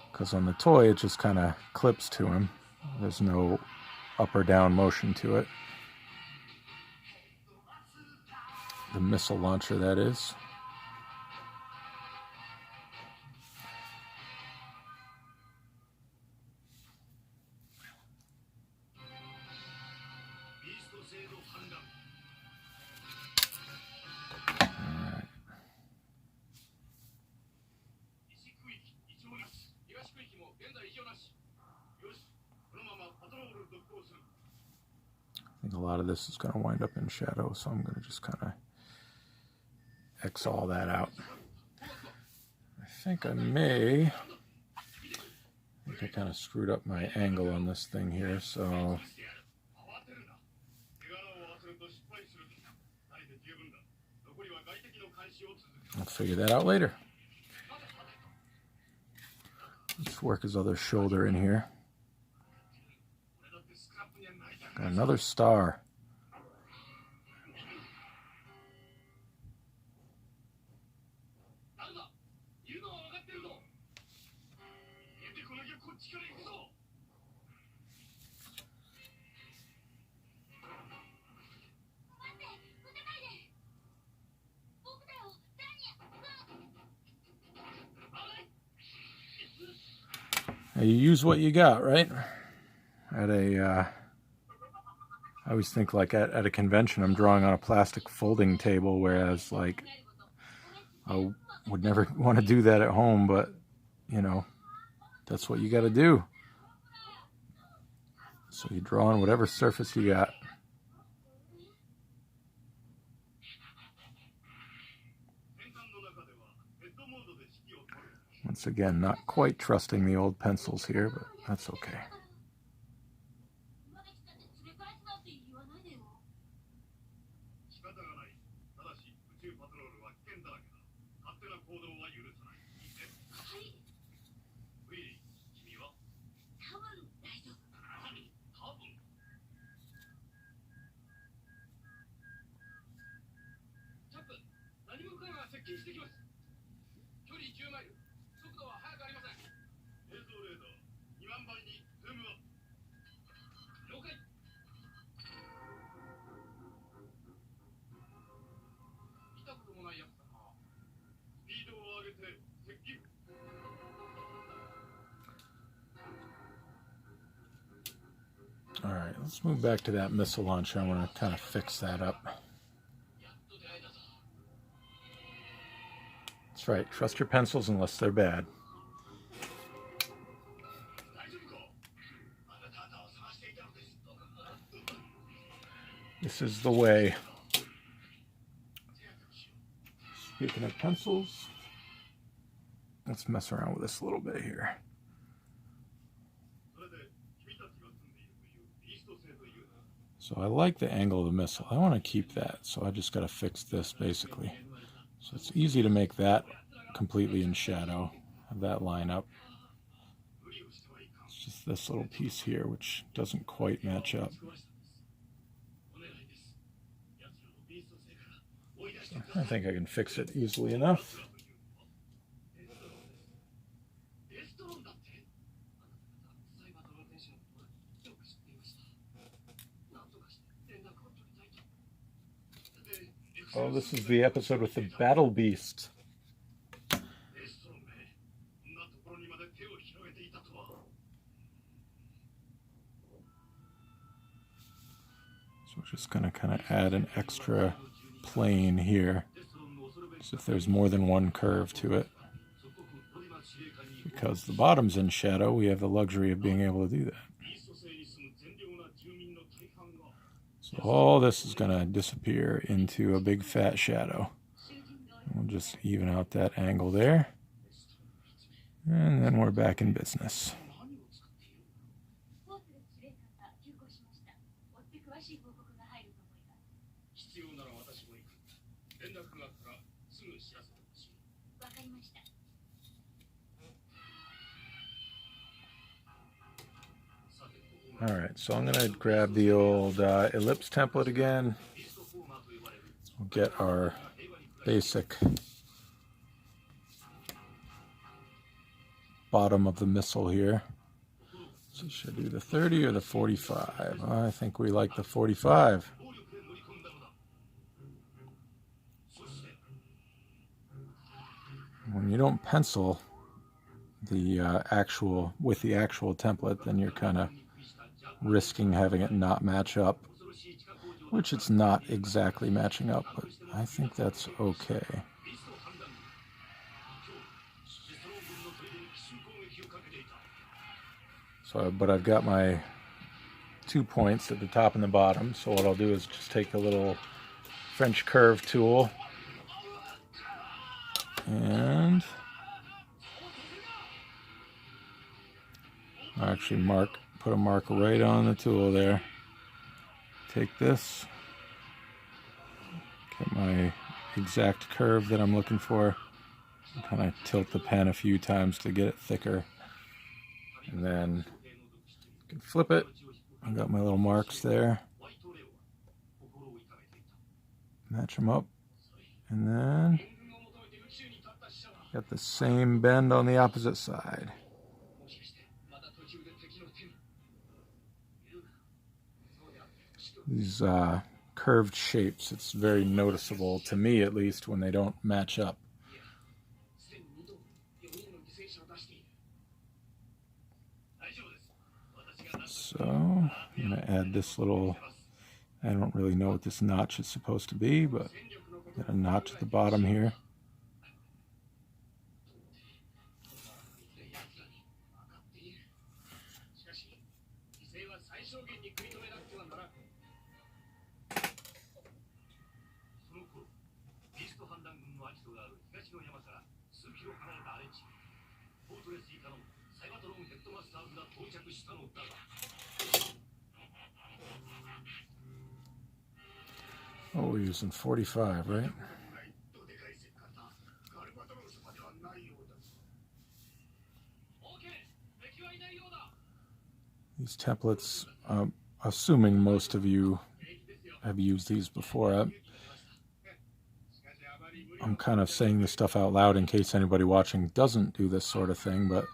Because on the toy, it just kind of clips to him. There's no up or down motion to it. The missile launcher, that is. I think a lot of this is going to wind up in shadow, so I'm going to just kind of X all that out. I think I kind of screwed up my angle on this thing here, so I'll figure that out later. Let's work his other shoulder in here. Got another star. Now you use what you got, right? I always think like at a convention I'm drawing on a plastic folding table, whereas like I would never want to do that at home, but you know, that's what you got to do. So you draw on whatever surface you got. Once again, not quite trusting the old pencils here, but that's okay. All right, let's move back to that missile launcher. I want to kind of fix that up. That's right, trust your pencils unless they're bad. This is the way. Speaking of pencils, let's mess around with this a little bit here. So I like the angle of the missile. I want to keep that, so I just got to fix this basically. So it's easy to make that completely in shadow, have that line up. It's just this little piece here which doesn't quite match up. So I think I can fix it easily enough. Oh, this is the episode with the battle beast. So we're just going to kind of add an extra plane here, as if there's more than one curve to it. Because the bottom's in shadow, we have the luxury of being able to do that. So all this is going to disappear into a big fat shadow. We'll just even out that angle there. And then we're back in business. All right, so I'm going to grab the old ellipse template again. We'll get our basic bottom of the missile here. So should I do the 30 or the 45? I think we like the 45. When you don't pencil the actual template, then you're kind of risking having it not match up, which it's not exactly matching up, but I think that's okay. But I've got my 2 points at the top and the bottom. So what I'll do is just take a little French curve tool and I'll actually put a mark right on the tool there. Take this, get my exact curve that I'm looking for, and kind of tilt the pen a few times to get it thicker. And then you can flip it. I've got my little marks there. Match them up. And then got the same bend on the opposite side. These curved shapes, it's very noticeable, to me at least, when they don't match up. So I'm going to add this little, I don't really know what this notch is supposed to be, but got a notch at the bottom here. Oh, we're using 45, right? These templates, assuming most of you have used these before, I'm kind of saying this stuff out loud in case anybody watching doesn't do this sort of thing, but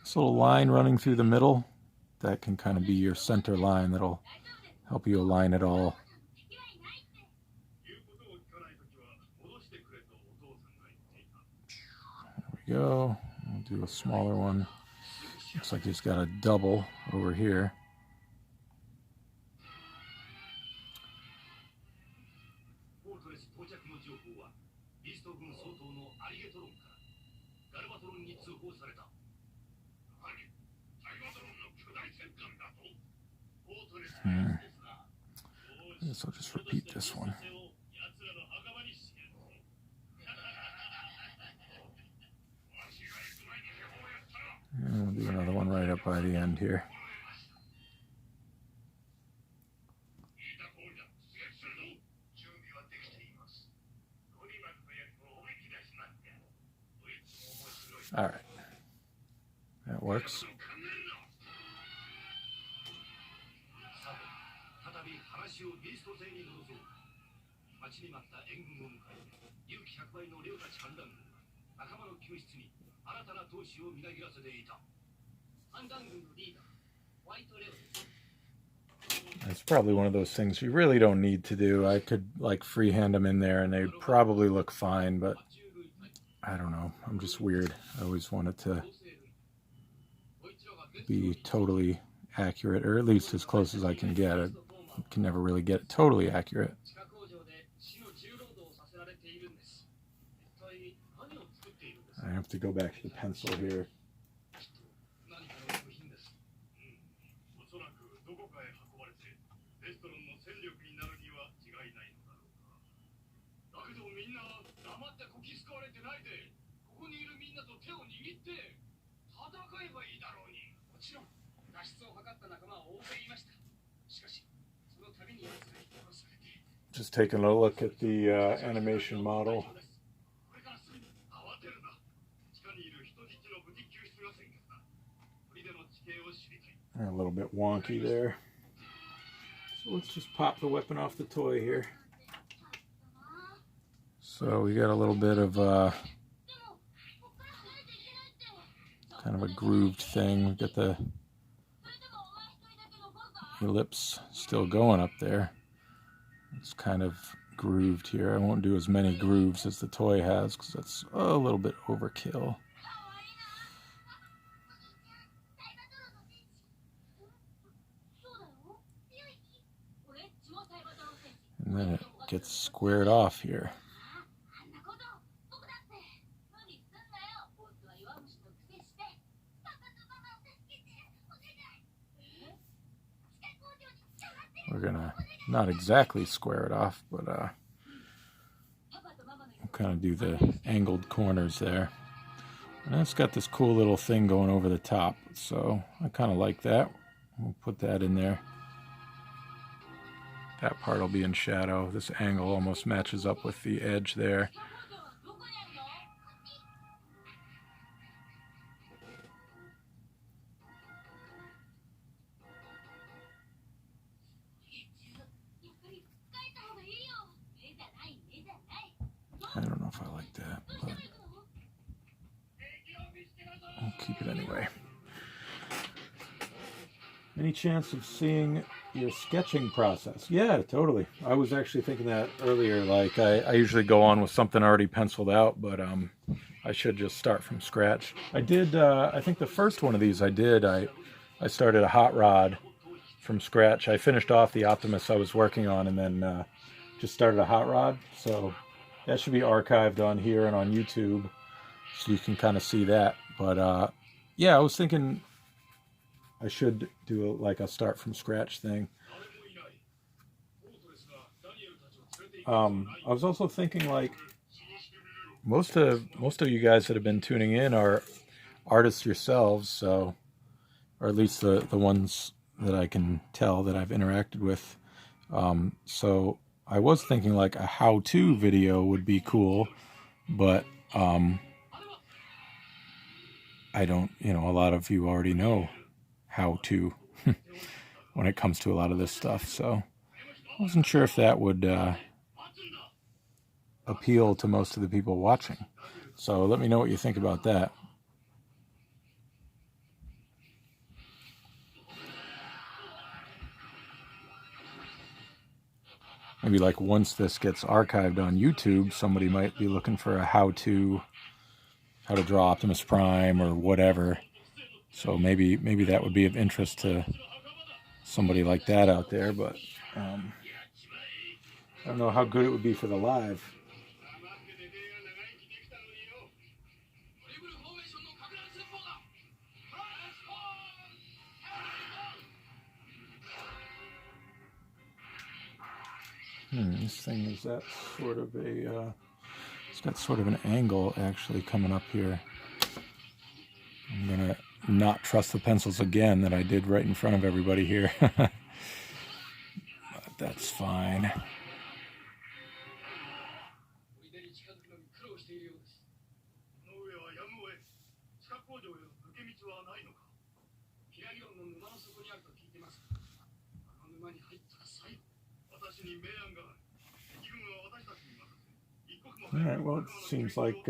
this little line running through the middle, that can kind of be your center line that'll help you align it all. There we go. We'll do a smaller one. Looks like he's got a double over here. I guess I'll just repeat this one. And we'll do another one right up by the end here. All right, that works. It's probably one of those things you really don't need to do. I could like freehand them in there and they'd probably look fine, but I don't know. I'm just weird. I always wanted to be totally accurate, or at least as close as I can get. I can never really get it totally accurate. I have to go back to the pencil here. Just taking a look at the animation model. A little bit wonky there. So let's just pop the weapon off the toy here. So we got a little bit of kind of a grooved thing. We got the ellipse still going up there. It's kind of grooved here. I won't do as many grooves as the toy has because that's a little bit overkill. And then it gets squared off here. we're gonna not exactly square it off, but we'll kind of do the angled corners there. And it's got this cool little thing going over the top, so I kind of like that. We'll put that in there. That part will be in shadow. This angle almost matches up with the edge there. I don't know if I like that, but I'll keep it anyway. Any chance of seeing your sketching process? Yeah, totally. I was actually thinking that earlier. Like I usually go on with something already penciled out, but I should just start from scratch. I did. I think the first one of these I did. I started a hot rod from scratch. I finished off the Optimus I was working on, and then just started a hot rod. So that should be archived on here and on YouTube, so you can kind of see that. But yeah, I was thinking I should do like a start from scratch thing. I was also thinking, like, most of you guys that have been tuning in are artists yourselves, so, or at least the ones that I can tell that I've interacted with. So I was thinking like a how-to video would be cool, but I don't, a lot of you already know how to when it comes to a lot of this stuff, so I wasn't sure if that would appeal to most of the people watching. So let me know what you think about that. Maybe like once this gets archived on YouTube, somebody might be looking for a how to draw Optimus Prime or whatever. So maybe that would be of interest to somebody like that out there, but I don't know how good it would be for the live. This thing is that sort of a, it's got sort of an angle actually coming up here. I'm going to not trust the pencils again that I did right in front of everybody here. But that's fine. All right, well, it seems like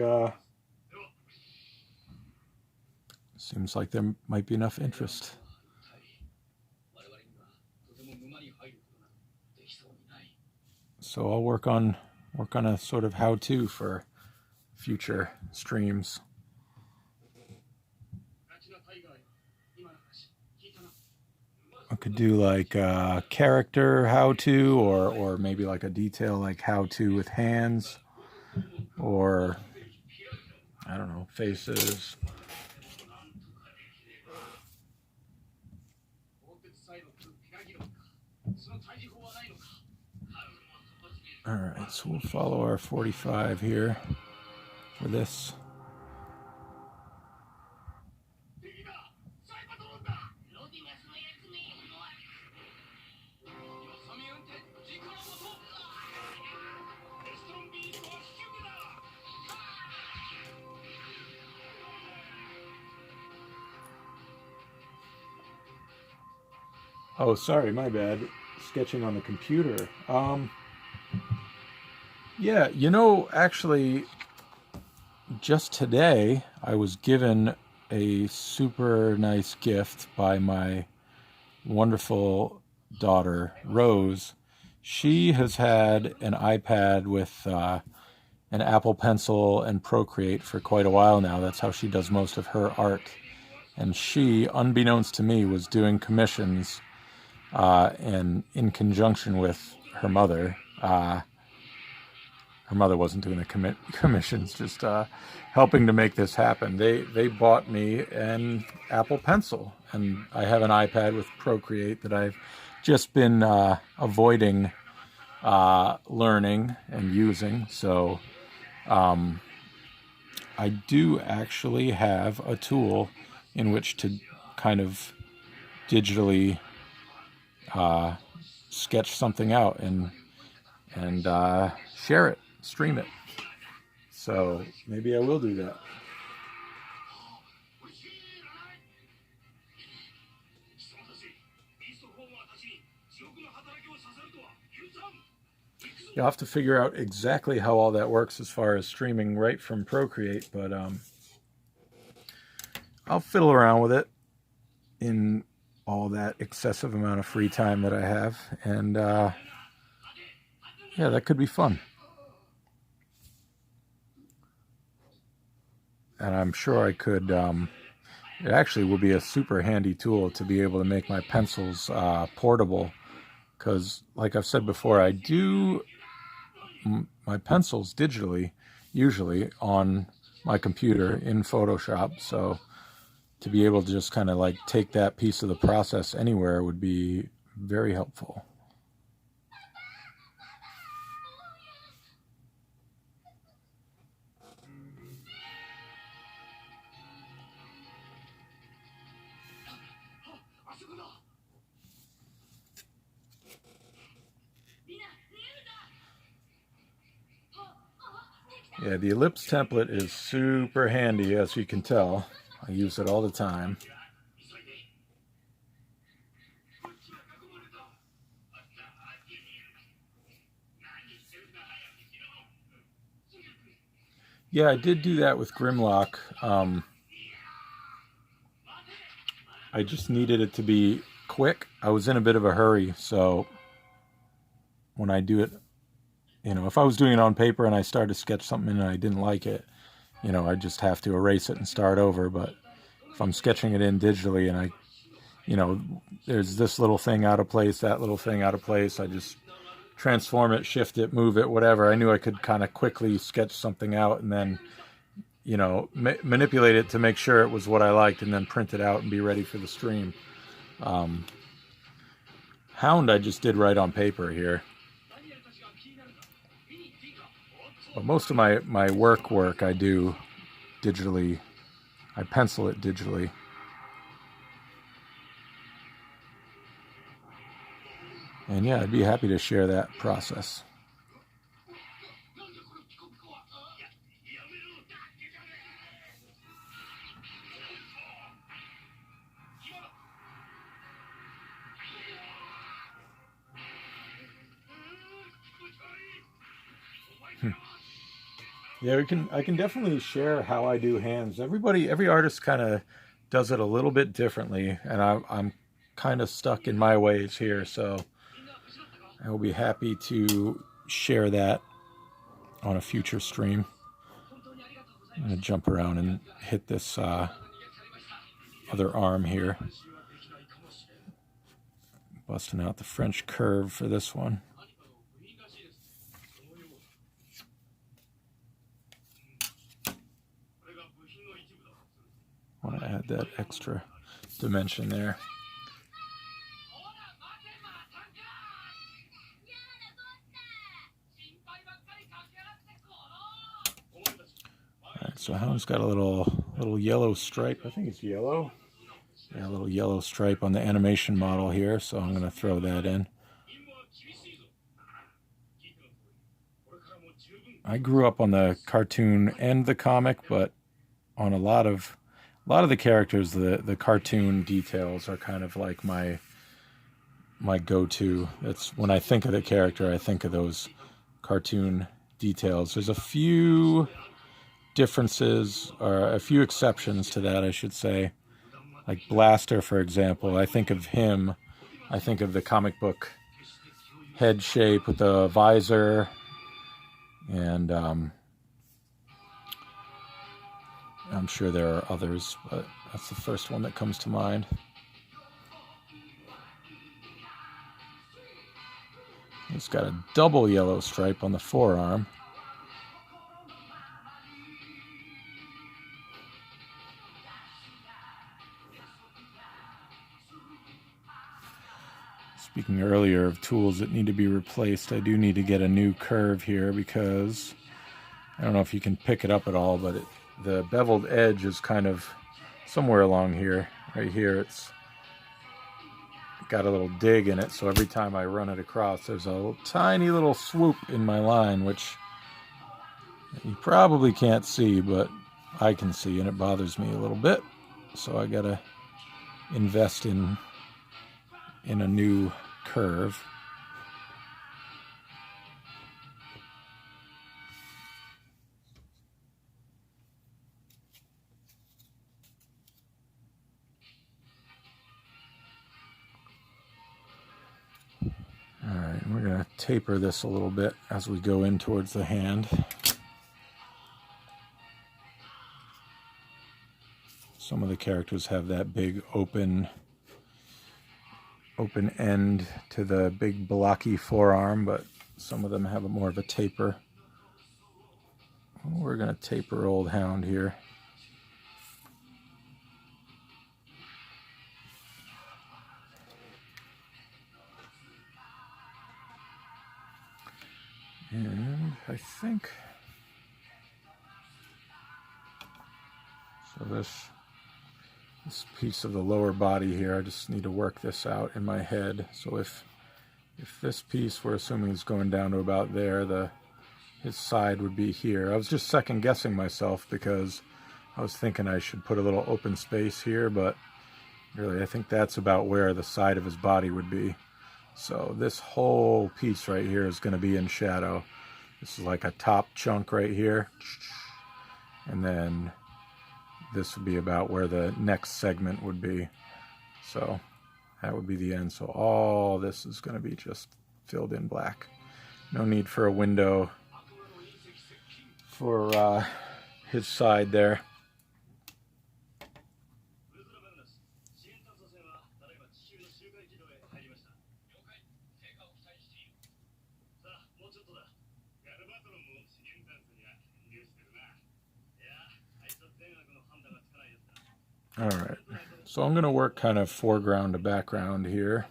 there might be enough interest. So I'll work on a sort of how-to for future streams. I could do like a character how-to, or maybe like a detail like how-to with hands, or I don't know, faces. All right, so we'll follow our 45 here for this. Oh, sorry, my bad. Sketching on the computer. Yeah, actually, just today I was given a super nice gift by my wonderful daughter, Rose. She has had an iPad with an Apple Pencil and Procreate for quite a while now. That's how she does most of her art. And she, unbeknownst to me, was doing commissions and in conjunction with her mother. Her mother wasn't doing the commissions, just helping to make this happen. They bought me an Apple Pencil, and I have an iPad with Procreate that I've just been avoiding learning and using. So I do actually have a tool in which to kind of digitally sketch something out and share it, stream it. So maybe I will do that. You'll have to figure out exactly how all that works as far as streaming right from Procreate, but I'll fiddle around with it in all that excessive amount of free time that I have, and yeah, that could be fun. And I'm sure I could, it actually will be a super handy tool to be able to make my pencils portable, because like I've said before, I do my pencils digitally, usually on my computer in Photoshop, so to be able to just kind of like take that piece of the process anywhere would be very helpful. Yeah, the ellipse template is super handy, as you can tell. I use it all the time. Yeah, I did do that with Grimlock. I just needed it to be quick. I was in a bit of a hurry, so when I do it, you know, if I was doing it on paper and I started to sketch something and I didn't like it, you know, I just have to erase it and start over. But if I'm sketching it in digitally and I, you know, there's this little thing out of place, that little thing out of place, I just transform it, shift it, move it, whatever. I knew I could kind of quickly sketch something out and then, you know, manipulate it to make sure it was what I liked and then print it out and be ready for the stream. Hound I just did right on paper here. But most of my work I do digitally. I pencil it digitally. And yeah, I'd be happy to share that process. Yeah, I can definitely share how I do hands. Every artist kind of does it a little bit differently, and I'm kind of stuck in my ways here, so I will be happy to share that on a future stream. I'm going to jump around and hit this other arm here. Busting out the French curve for this one. I want to add that extra dimension there. Alright, so Hound's got a little yellow stripe. I think it's yellow. Yeah, a little yellow stripe on the animation model here, so I'm going to throw that in. I grew up on the cartoon and the comic, but on a lot of the characters, the cartoon details are kind of like my go-to. It's when I think of the character, I think of those cartoon details. There's a few differences, or a few exceptions to that, I should say. Like Blaster, for example, I think of him, I think of the comic book head shape with the visor, and I'm sure there are others, but that's the first one that comes to mind. He's got a double yellow stripe on the forearm. Speaking earlier of tools that need to be replaced, I do need to get a new curve here because I don't know if you can pick it up at all, but the beveled edge is kind of somewhere along here. Right here, it's got a little dig in it, so every time I run it across, there's a tiny little swoop in my line, which you probably can't see, but I can see, and it bothers me a little bit. So I gotta invest in a new curve. Alright, we're going to taper this a little bit as we go in towards the hand. Some of the characters have that big open end to the big blocky forearm, but some of them have more of a taper. We're going to taper old Hound here. And I think so this piece of the lower body here, I just need to work this out in my head. So if this piece we're assuming is going down to about there, his side would be here. I was just second guessing myself because I was thinking I should put a little open space here, but really I think that's about where the side of his body would be. So this whole piece right here is going to be in shadow. This is like a top chunk right here. And then this would be about where the next segment would be. So that would be the end. So all this is going to be just filled in black. No need for a window for his side there. All right, so I'm going to work kind of foreground to background here.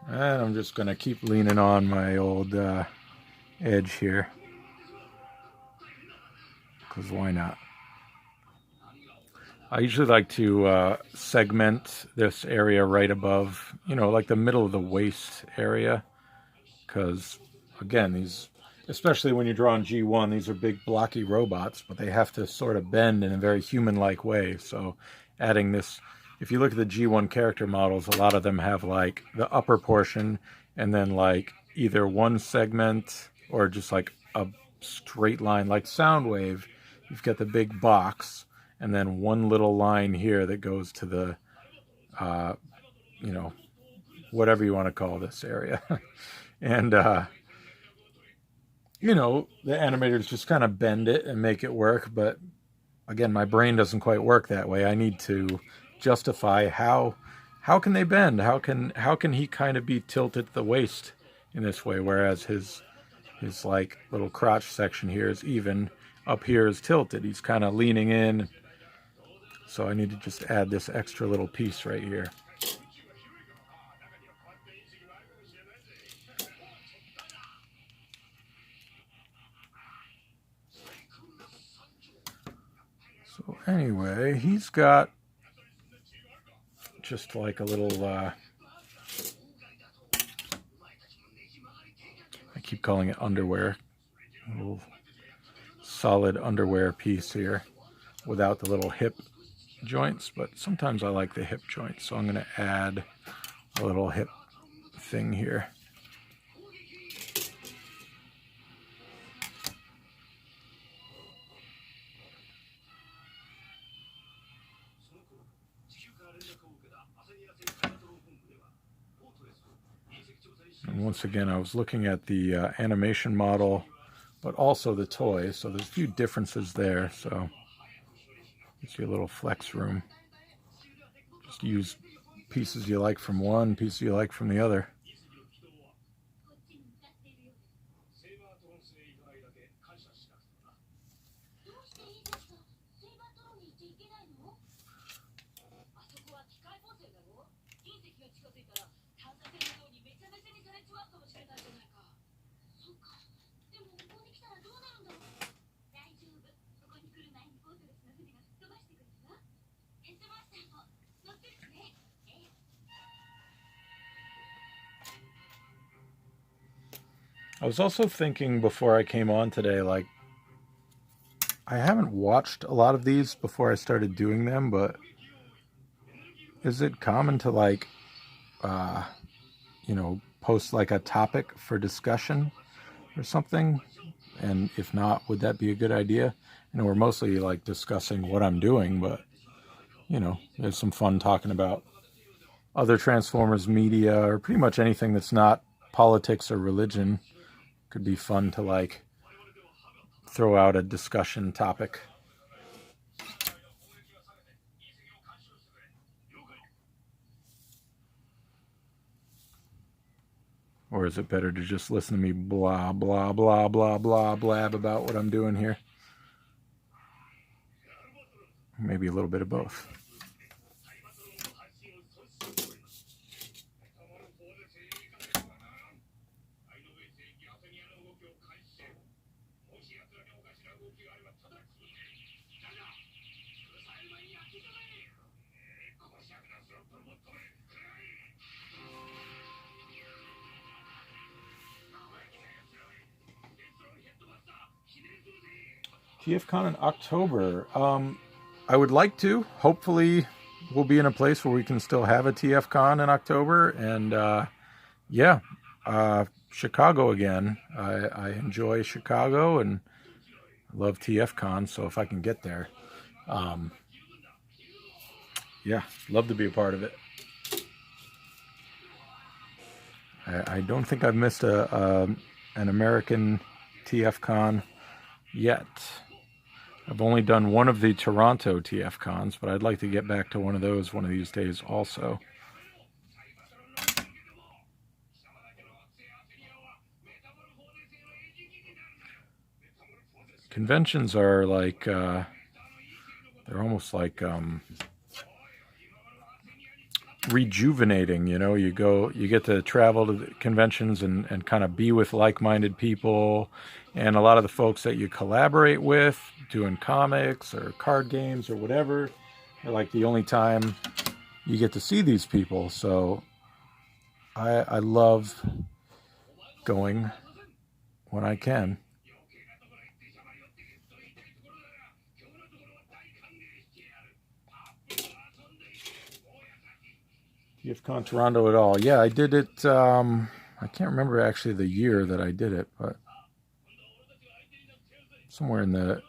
And I'm just going to keep leaning on my old edge here, because why not? I usually like to segment this area right above, like the middle of the waist area, because again, these, especially when you're drawing G1, these are big blocky robots, but they have to sort of bend in a very human-like way. So adding this, if you look at the G1 character models, a lot of them have like the upper portion and then like either one segment or just like a straight line, like Soundwave. You've got the big box and then one little line here that goes to the, whatever you want to call this area. And, the animators just kind of bend it and make it work. But again, my brain doesn't quite work that way. I need to justify how can they bend? How can he kind of be tilted at the waist in this way, whereas his like little crotch section here is even, up here is tilted. He's kind of leaning in. So I need to just add this extra little piece right here. So anyway, he's got just like a little, I keep calling it underwear, a little solid underwear piece here without the little hip joints, but sometimes I like the hip joints, so I'm going to add a little hip thing here. And once again, I was looking at the animation model, but also the toy, so there's a few differences there, so gives you a little flex room. Just use pieces you like from one, pieces you like from the other. I was also thinking before I came on today, like, I haven't watched a lot of these before I started doing them, but is it common to, like, uh, post like a topic for discussion or something? And if not, would that be a good idea? We're mostly like discussing what I'm doing, but there's some fun talking about other Transformers media or pretty much anything that's not politics or religion. Could be fun to like throw out a discussion topic. Or is it better to just listen to me blah, blah, blah, blah, blah, blab about what I'm doing here? Maybe a little bit of both. TFCon in October. I would like to. Hopefully, we'll be in a place where we can still have a TFCon in October. And Chicago again. I enjoy Chicago and love TFCon. So if I can get there, love to be a part of it. I don't think I've missed an American TFCon yet. I've only done one of the Toronto TFCons, but I'd like to get back to one of those one of these days also. Conventions are like, they're almost like rejuvenating, you get to travel to the conventions and kind of be with like-minded people, and a lot of the folks that you collaborate with doing comics or card games or whatever are like the only time you get to see these people. So I love going when I can. TFCon Toronto at all? Yeah, I did it. I can't remember actually the year that I did it, but somewhere in the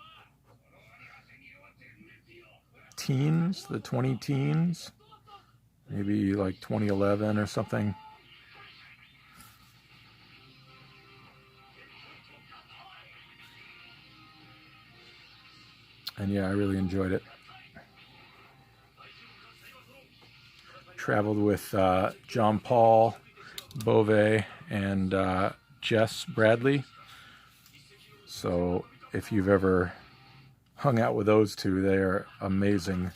teens, the 20 teens, maybe like 2011 or something. And yeah, I really enjoyed it. Traveled with John Paul Bove and Jess Bradley. So if you've ever hung out with those two, they are amazing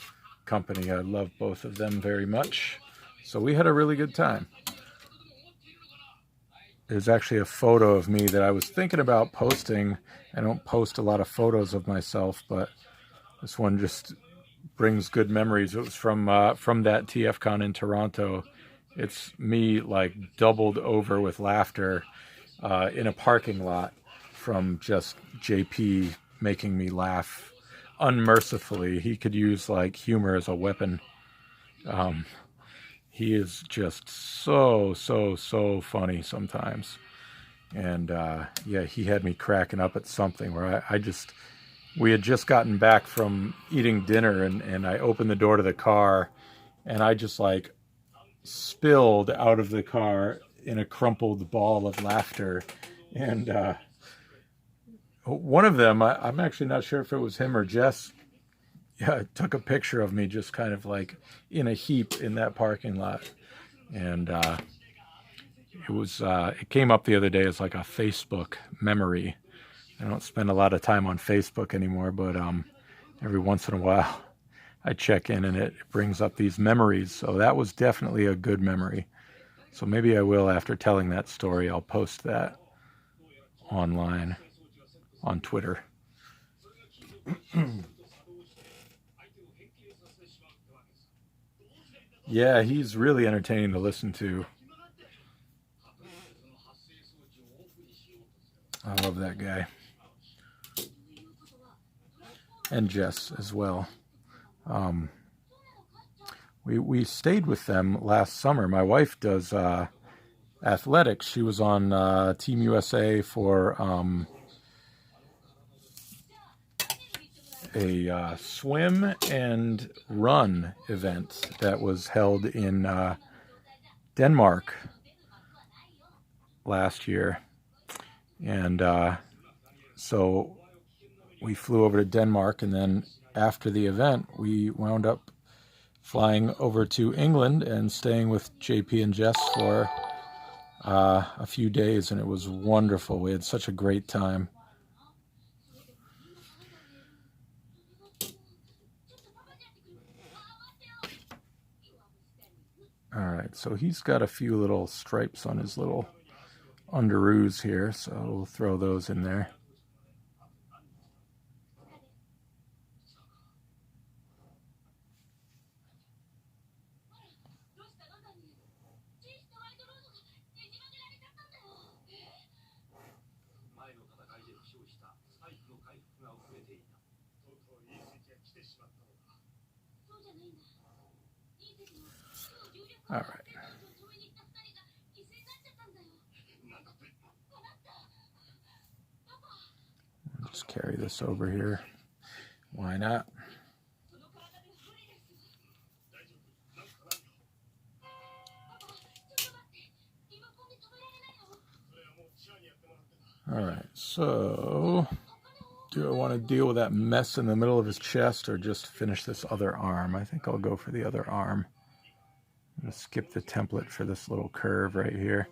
company. I love both of them very much. So we had a really good time. There's actually a photo of me that I was thinking about posting. I don't post a lot of photos of myself, but this one just brings good memories. It was from that TFCon in Toronto. It's me like doubled over with laughter in a parking lot from just JP making me laugh unmercifully. He could use like humor as a weapon. He is just so funny sometimes. And he had me cracking up at something where we had just gotten back from eating dinner, and I opened the door to the car, and I just like spilled out of the car in a crumpled ball of laughter. And one of them, I'm actually not sure if it was him or Jess, took a picture of me just kind of like in a heap in that parking lot. And it came up the other day as like a Facebook memory. I don't spend a lot of time on Facebook anymore, but every once in a while I check in and it brings up these memories. So that was definitely a good memory. So maybe I will, after telling that story, I'll post that online on Twitter. Yeah, he's really entertaining to listen to. I love that guy. And Jess as well. We stayed with them last summer. My wife does athletics. She was on Team USA for a swim and run event that was held in Denmark last year. And so we flew over to Denmark, and then after the event, we wound up flying over to England and staying with JP and Jess for a few days, and it was wonderful. We had such a great time. All right, so he's got a few little stripes on his little underoos here, so we'll throw those in there. All right. I'll just carry this over here. Why not? All right, so do I want to deal with that mess in the middle of his chest or just finish this other arm? I think I'll go for the other arm. I'm going to skip the template for this little curve right here.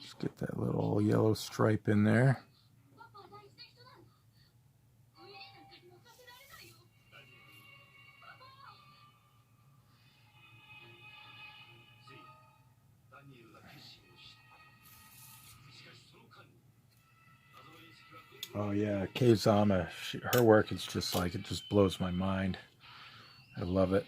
Just get that little yellow stripe in there. Oh yeah, Kei Zama, her work is just like, it just blows my mind. I love it.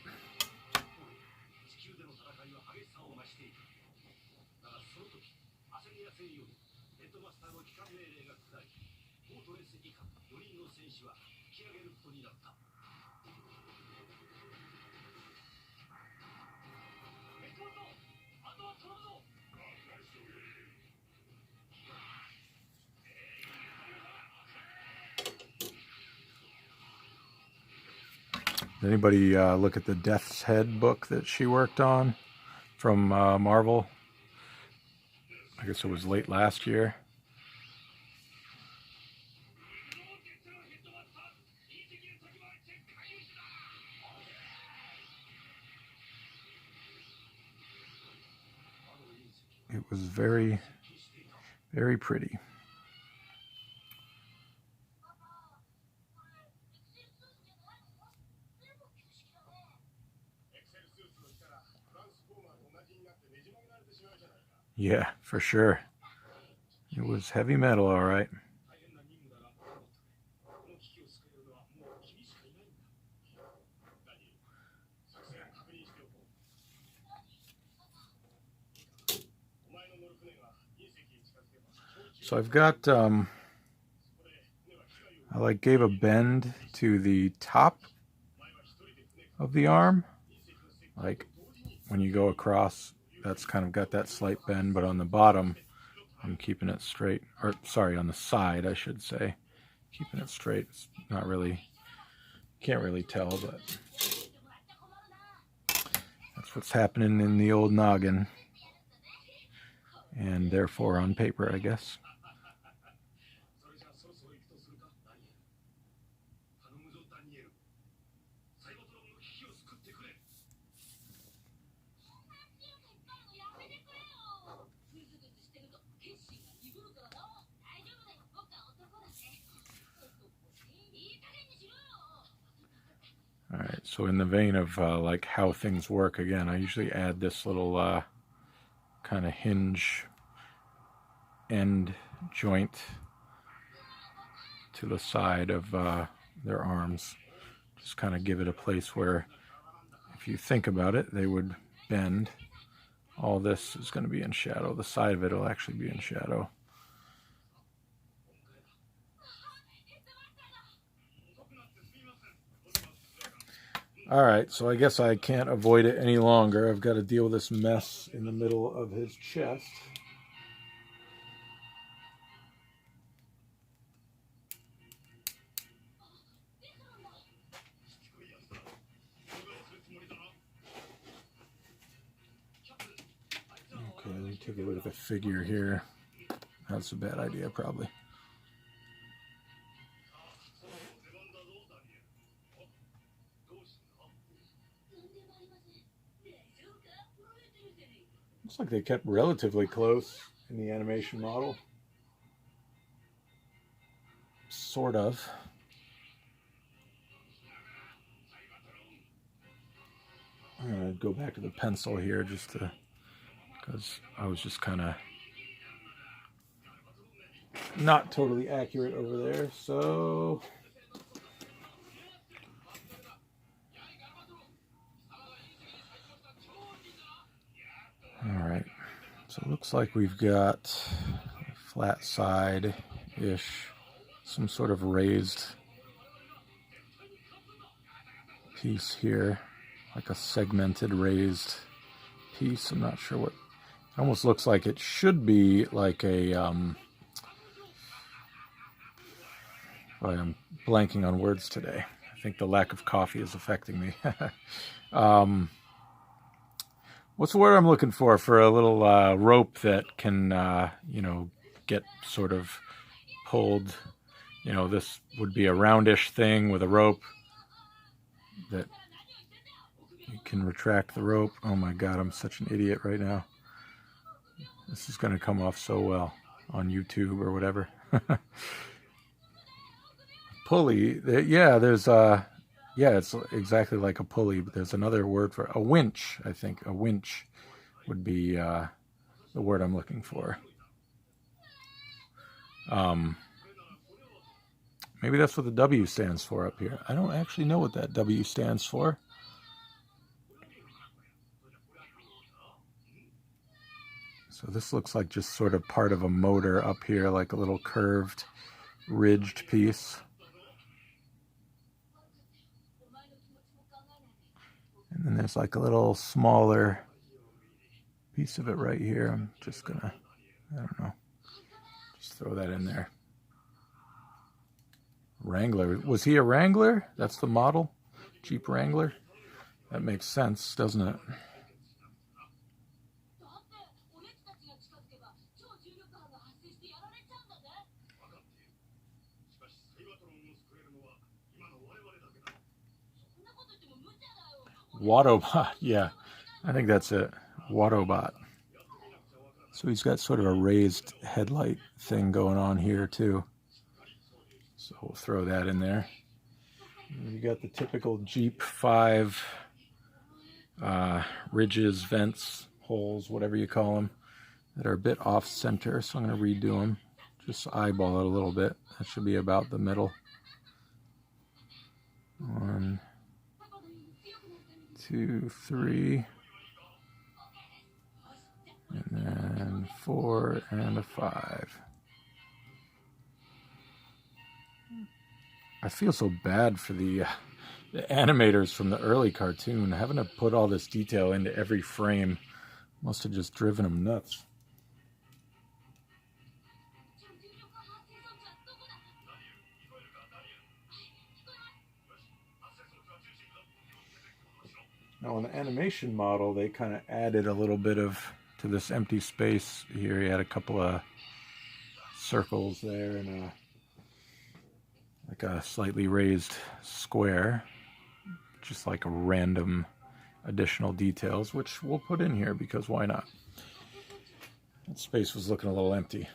Anybody look at the Death's Head book that she worked on from Marvel? I guess it was late last year. It was very, very pretty. Yeah, for sure. It was heavy metal, all right. So I've got, I gave a bend to the top of the arm. Like when you go across, that's kind of got that slight bend, but on the bottom, I'm keeping it straight. Or sorry, on the side, I should say. Keeping it straight. It's not really, can't really tell, but that's what's happening in the old noggin. And therefore on paper, I guess. so in the vein of like how things work, again, I usually add this little kind of hinge end joint to the side of their arms. Just kind of give it a place where, if you think about it, they would bend. All this is going to be in shadow. The side of it will actually be in shadow. Alright, so I guess I can't avoid it any longer. I've got to deal with this mess in the middle of his chest. Okay, let me take a look at the figure here. That's a bad idea, probably. Looks like they kept relatively close in the animation model. Sort of. I'm going to go back to the pencil here just to, because I was just kind of not totally accurate over there. So all right, so it looks like we've got a flat side-ish, some sort of raised piece here, like a segmented raised piece. I'm not sure what, it almost looks like it should be like a, I'm blanking on words today. I think the lack of coffee is affecting me. What's the word I'm looking for a little rope that can, you know, get sort of pulled? You know, this would be a roundish thing with a rope that you can retract the rope. Oh my God, I'm such an idiot right now. This is going to come off so well on YouTube or whatever. Pulley, yeah, there's yeah, it's exactly like a pulley, but there's another word for a winch. I think a winch would be the word I'm looking for. Maybe that's what the W stands for up here. I don't actually know what that W stands for. So this looks like just sort of part of a motor up here, like a little curved, ridged piece. And then there's like a little smaller piece of it right here. I'm just gonna, I don't know, just throw that in there. Wrangler. Was he a Wrangler? That's the model? Jeep Wrangler? That makes sense, doesn't it? Autobot, yeah, I think that's it. Autobot. So he's got sort of a raised headlight thing going on here too. So we'll throw that in there. You got the typical Jeep 5 ridges, vents, holes, whatever you call them, that are a bit off center. So I'm going to redo them. Just eyeball it a little bit. That should be about the middle. 1, 2, 3, and then 4 and a 5. I feel so bad for the animators from the early cartoon, having to put all this detail into every frame. Must have just driven them nuts. Now on the animation model, they kind of added a little bit of to this empty space here. He had a couple of circles there and like a slightly raised square, just like a random additional details, which we'll put in here because why not? That space was looking a little empty.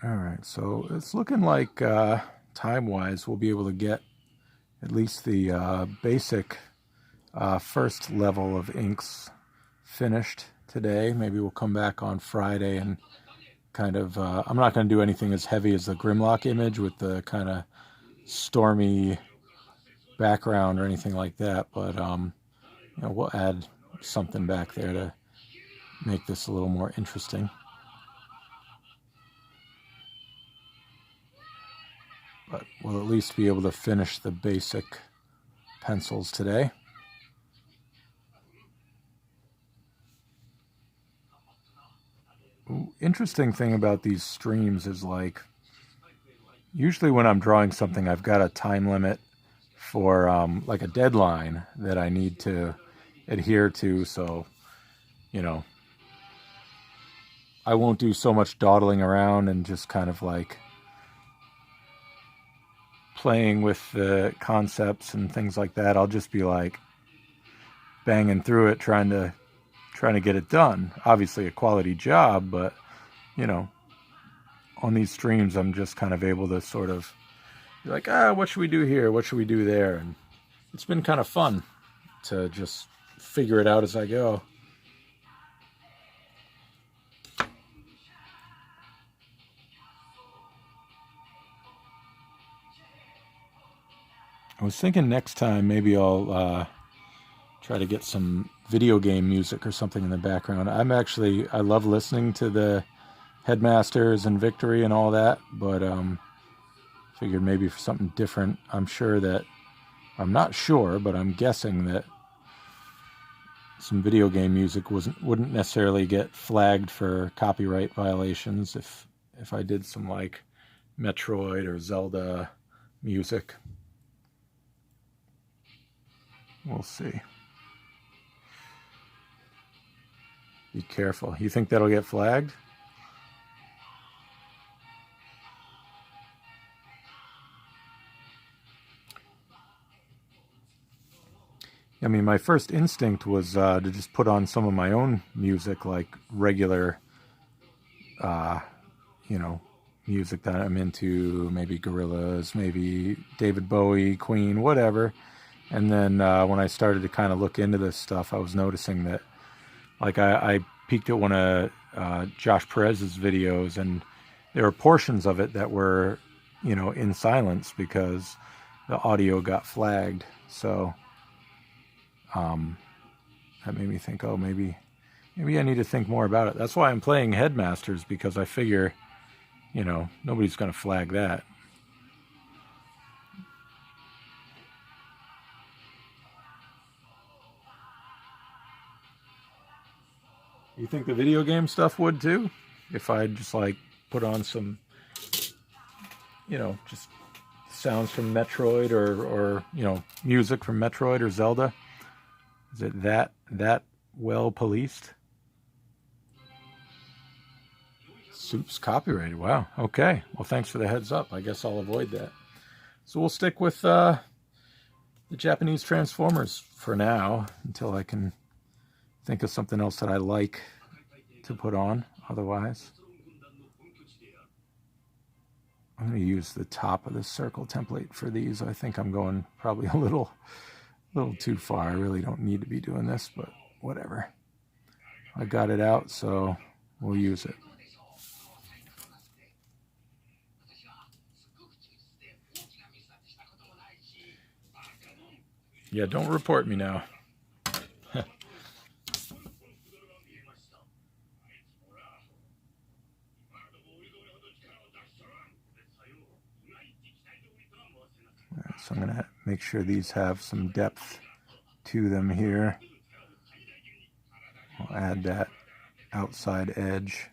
All right, so it's looking like time-wise we'll be able to get at least the basic first level of inks finished today. Maybe we'll come back on Friday and kind of, I'm not going to do anything as heavy as the Grimlock image with the kind of stormy background or anything like that, but you know, we'll add something back there to make this a little more interesting. But we'll at least be able to finish the basic pencils today. Interesting thing about these streams is, like, usually when I'm drawing something, I've got a time limit for like a deadline that I need to adhere to, so, you know, I won't do so much dawdling around and just kind of like playing with the concepts and things like that. I'll just be like banging through it, trying to get it done. Obviously a quality job, but, you know, on these streams I'm just kind of able to sort of be like, what should we do here? What should we do there? And it's been kind of fun to just figure it out as I go. I was thinking next time maybe I'll try to get some video game music or something in the background. I love listening to the Headmasters and Victory and all that, but figured maybe for something different. I'm not sure, but I'm guessing that some video game music wouldn't necessarily get flagged for copyright violations if I did some like Metroid or Zelda music. We'll see. Be careful. You think that'll get flagged? I mean, my first instinct was to just put on some of my own music, like regular, you know, music that I'm into, maybe Gorillaz, maybe David Bowie, Queen, whatever. And then when I started to kind of look into this stuff, I was noticing that, like, I peeked at one of Josh Perez's videos, and there were portions of it that were, you know, in silence because the audio got flagged. So that made me think, oh, maybe I need to think more about it. That's why I'm playing Headmasters, because I figure, you know, nobody's going to flag that. You think the video game stuff would too? If I just like put on some, you know, just sounds from Metroid or you know, music from Metroid or Zelda? Is it that well policed? Soup's copyrighted. Wow. Okay. Well, thanks for the heads up. I guess I'll avoid that. So we'll stick with the Japanese Transformers for now until I can think of something else that I like to put on. Otherwise, I'm going to use the top of the circle template for these. I think I'm going probably a little too far. I really don't need to be doing this, but whatever. I got it out, so we'll use it. Yeah, don't report me now. So I'm going to make sure these have some depth to them here. I'll add that outside edge.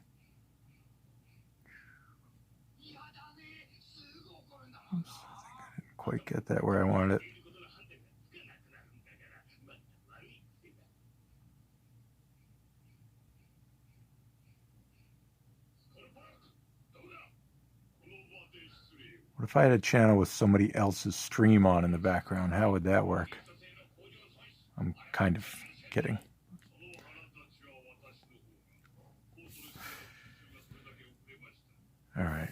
Oops, I didn't quite get that where I wanted it. What if I had a channel with somebody else's stream on in the background? How would that work? I'm kind of kidding. All right.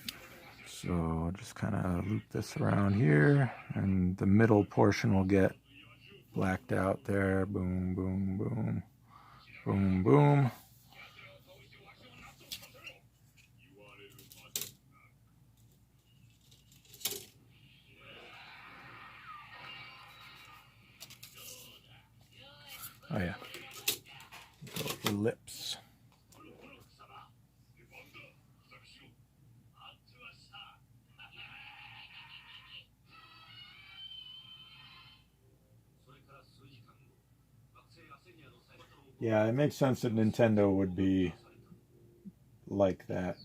So I'll just kind of loop this around here, and the middle portion will get blacked out there. Boom, boom, boom, boom, boom. Oh yeah, go with the lips. Yeah, it makes sense that Nintendo would be like that.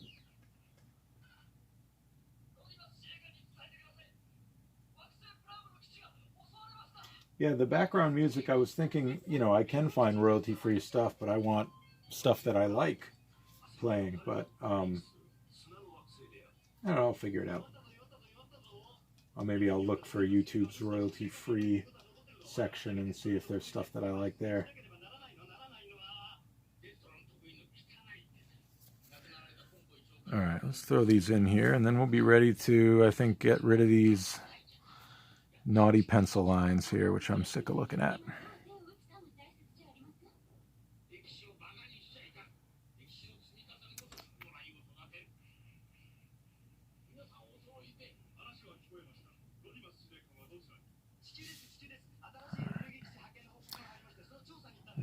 Yeah, the background music, I was thinking, you know, I can find royalty-free stuff, but I want stuff that I like playing. But, I don't know, I'll figure it out. Or maybe I'll look for YouTube's royalty-free section and see if there's stuff that I like there. All right, let's throw these in here, and then we'll be ready to, I think, get rid of these naughty pencil lines here, which I'm sick of looking at.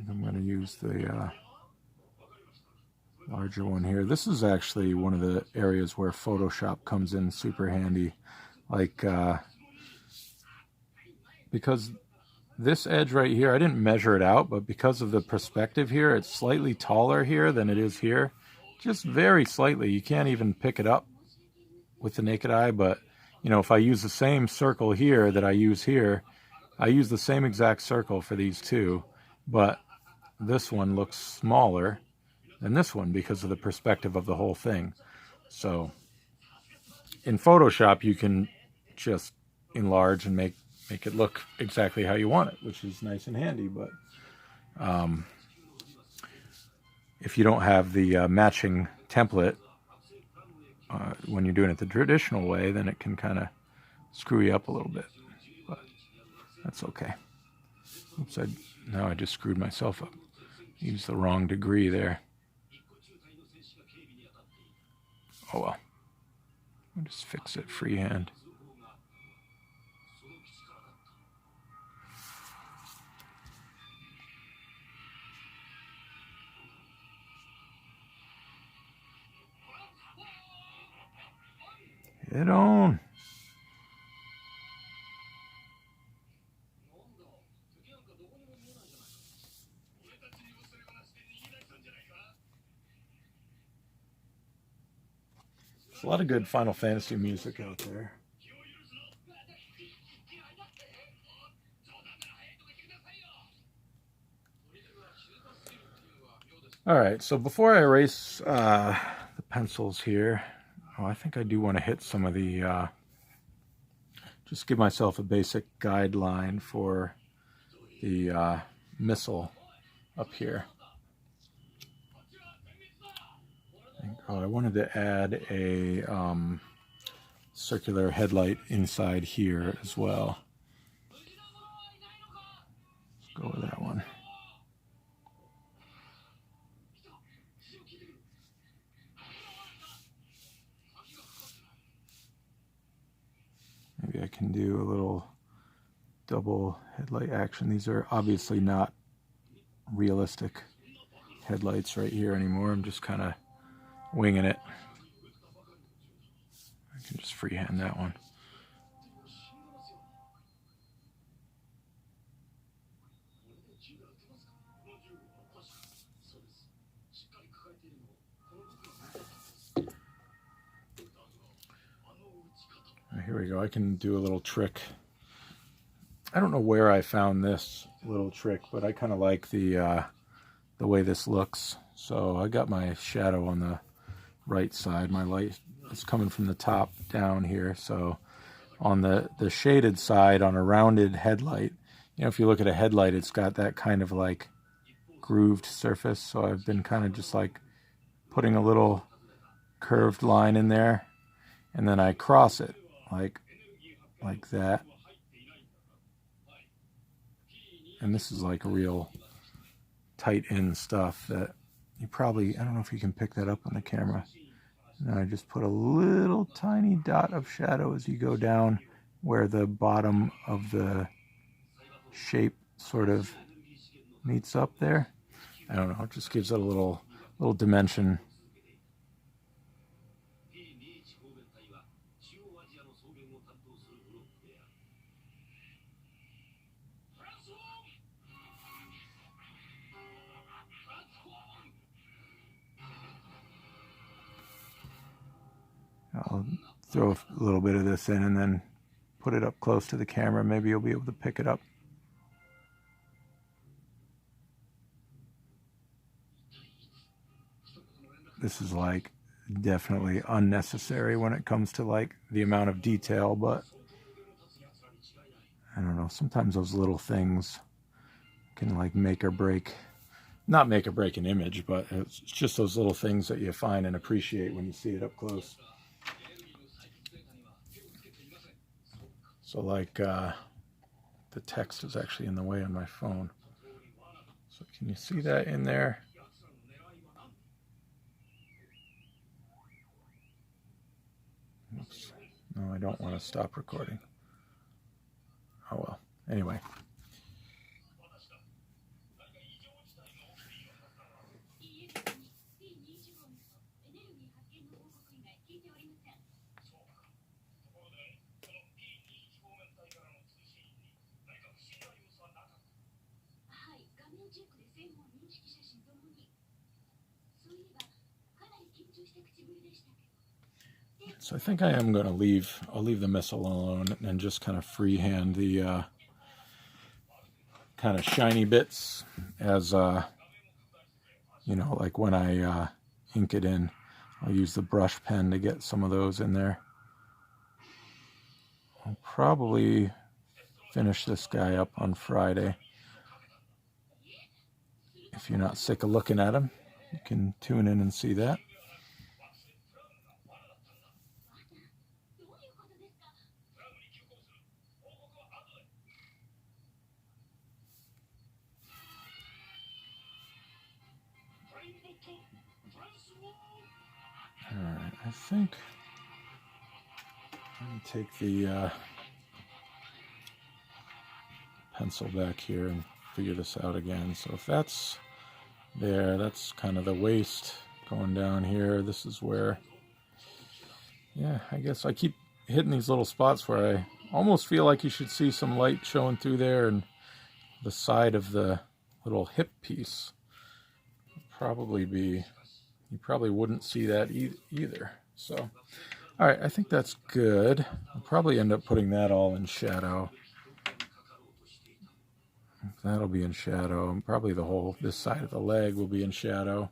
I'm going to use the larger one here. This is actually one of the areas where Photoshop comes in super handy. Like, because this edge right here, I didn't measure it out, but because of the perspective here, it's slightly taller here than it is here. Just very slightly. You can't even pick it up with the naked eye, but, you know, if I use the same circle here that I use here, I use the same exact circle for these two, but this one looks smaller than this one because of the perspective of the whole thing. So in Photoshop, you can just enlarge and make it look exactly how you want it, which is nice and handy. But if you don't have the matching template when you're doing it the traditional way, then it can kind of screw you up a little bit. But that's okay. Oops, now I just screwed myself up. Used the wrong degree there. Oh well. I'll just fix it freehand. Hit on. There's a lot of good Final Fantasy music out there. All right, so before I erase the pencils here, I think I do want to hit some of the, just give myself a basic guideline for the missile up here. I wanted to add a circular headlight inside here as well. Let's go with that one. Maybe I can do a little double headlight action. These are obviously not realistic headlights right here anymore. I'm just kind of winging it. I can just freehand that one. Here we go. I can do a little trick. I don't know where I found this little trick, but I kind of like the way this looks. So I got my shadow on the right side. My light is coming from the top down here. So on the shaded side, on a rounded headlight, you know, if you look at a headlight, it's got that kind of like grooved surface. So I've been kind of just like putting a little curved line in there. and then I cross it like that. And this is like real tight in stuff that you probably, I don't know if you can pick that up on the camera. And then I just put a little tiny dot of shadow as you go down where the bottom of the shape sort of meets up there. I don't know, it just gives it a little dimension. I'll throw a little bit of this in and then put it up close to the camera. Maybe you'll be able to pick it up. This is like definitely unnecessary when it comes to like the amount of detail, but I don't know, sometimes those little things can like make or break, not make or break an image, but it's just those little things that you find and appreciate when you see it up close. So like the text is actually in the way on my phone. So can you see that in there? Oops. No, I don't want to stop recording. Oh well. Anyway. So I think I am going to I'll leave the missile alone and just kind of freehand the kind of shiny bits as, you know, like when I ink it in, I'll use the brush pen to get some of those in there. I'll probably finish this guy up on Friday. If you're not sick of looking at him, you can tune in and see that. Alright, I think let me take the pencil back here and figure this out again. So if that's there, that's kind of the waist going down here. This is where, yeah, I guess I keep hitting these little spots where I almost feel like you should see some light showing through there, and the side of the little hip piece would probably be, you probably wouldn't see that either. So, all right, I think that's good. I'll probably end up putting that all in shadow. That'll be in shadow, and probably the whole, this side of the leg will be in shadow.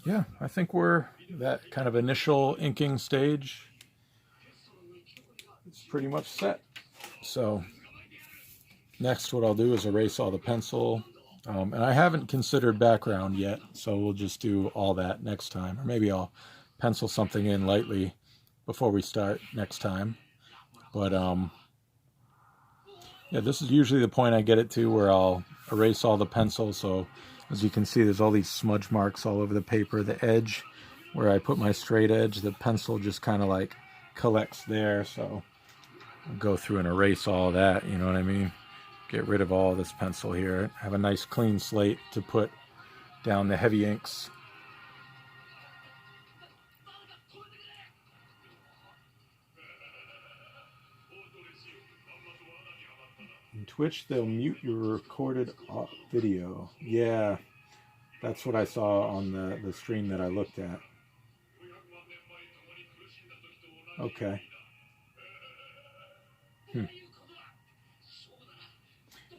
Yeah, I think we're that kind of initial inking stage. It's pretty much set. So next what I'll do is erase all the pencil. And I haven't considered background yet, so we'll just do all that next time. Or maybe I'll pencil something in lightly before we start next time. But yeah, this is usually the point I get it to where I'll erase all the pencil. So as you can see, there's all these smudge marks all over the paper. The edge where I put my straight edge, the pencil just kind of like collects there. So I'll go through and erase all that, you know what I mean? Get rid of all this pencil here. Have a nice clean slate to put down the heavy inks. In Twitch, they'll mute your recorded video. Yeah, that's what I saw on the stream that I looked at. Okay.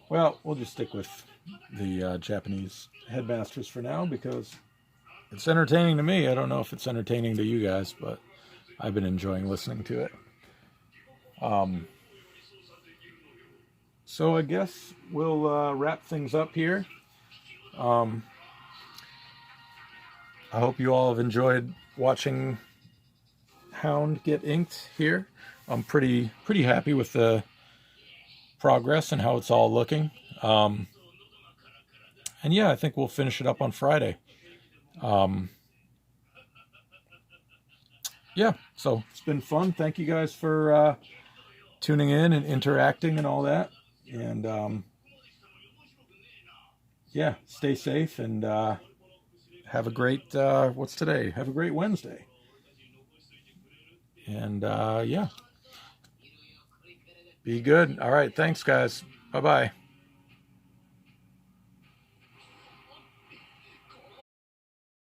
Well, we'll just stick with the Japanese headmasters for now because it's entertaining to me. I don't know if it's entertaining to you guys, but I've been enjoying listening to it. So I guess we'll wrap things up here. I hope you all have enjoyed watching Hound get inked here. I'm pretty happy with the progress and how it's all looking. And yeah, I think we'll finish it up on Friday. Yeah, so it's been fun. Thank you guys for tuning in and interacting and all that. And yeah, stay safe and have a great, what's today? Have a great Wednesday. And yeah, be good. All right, thanks, guys. Bye-bye.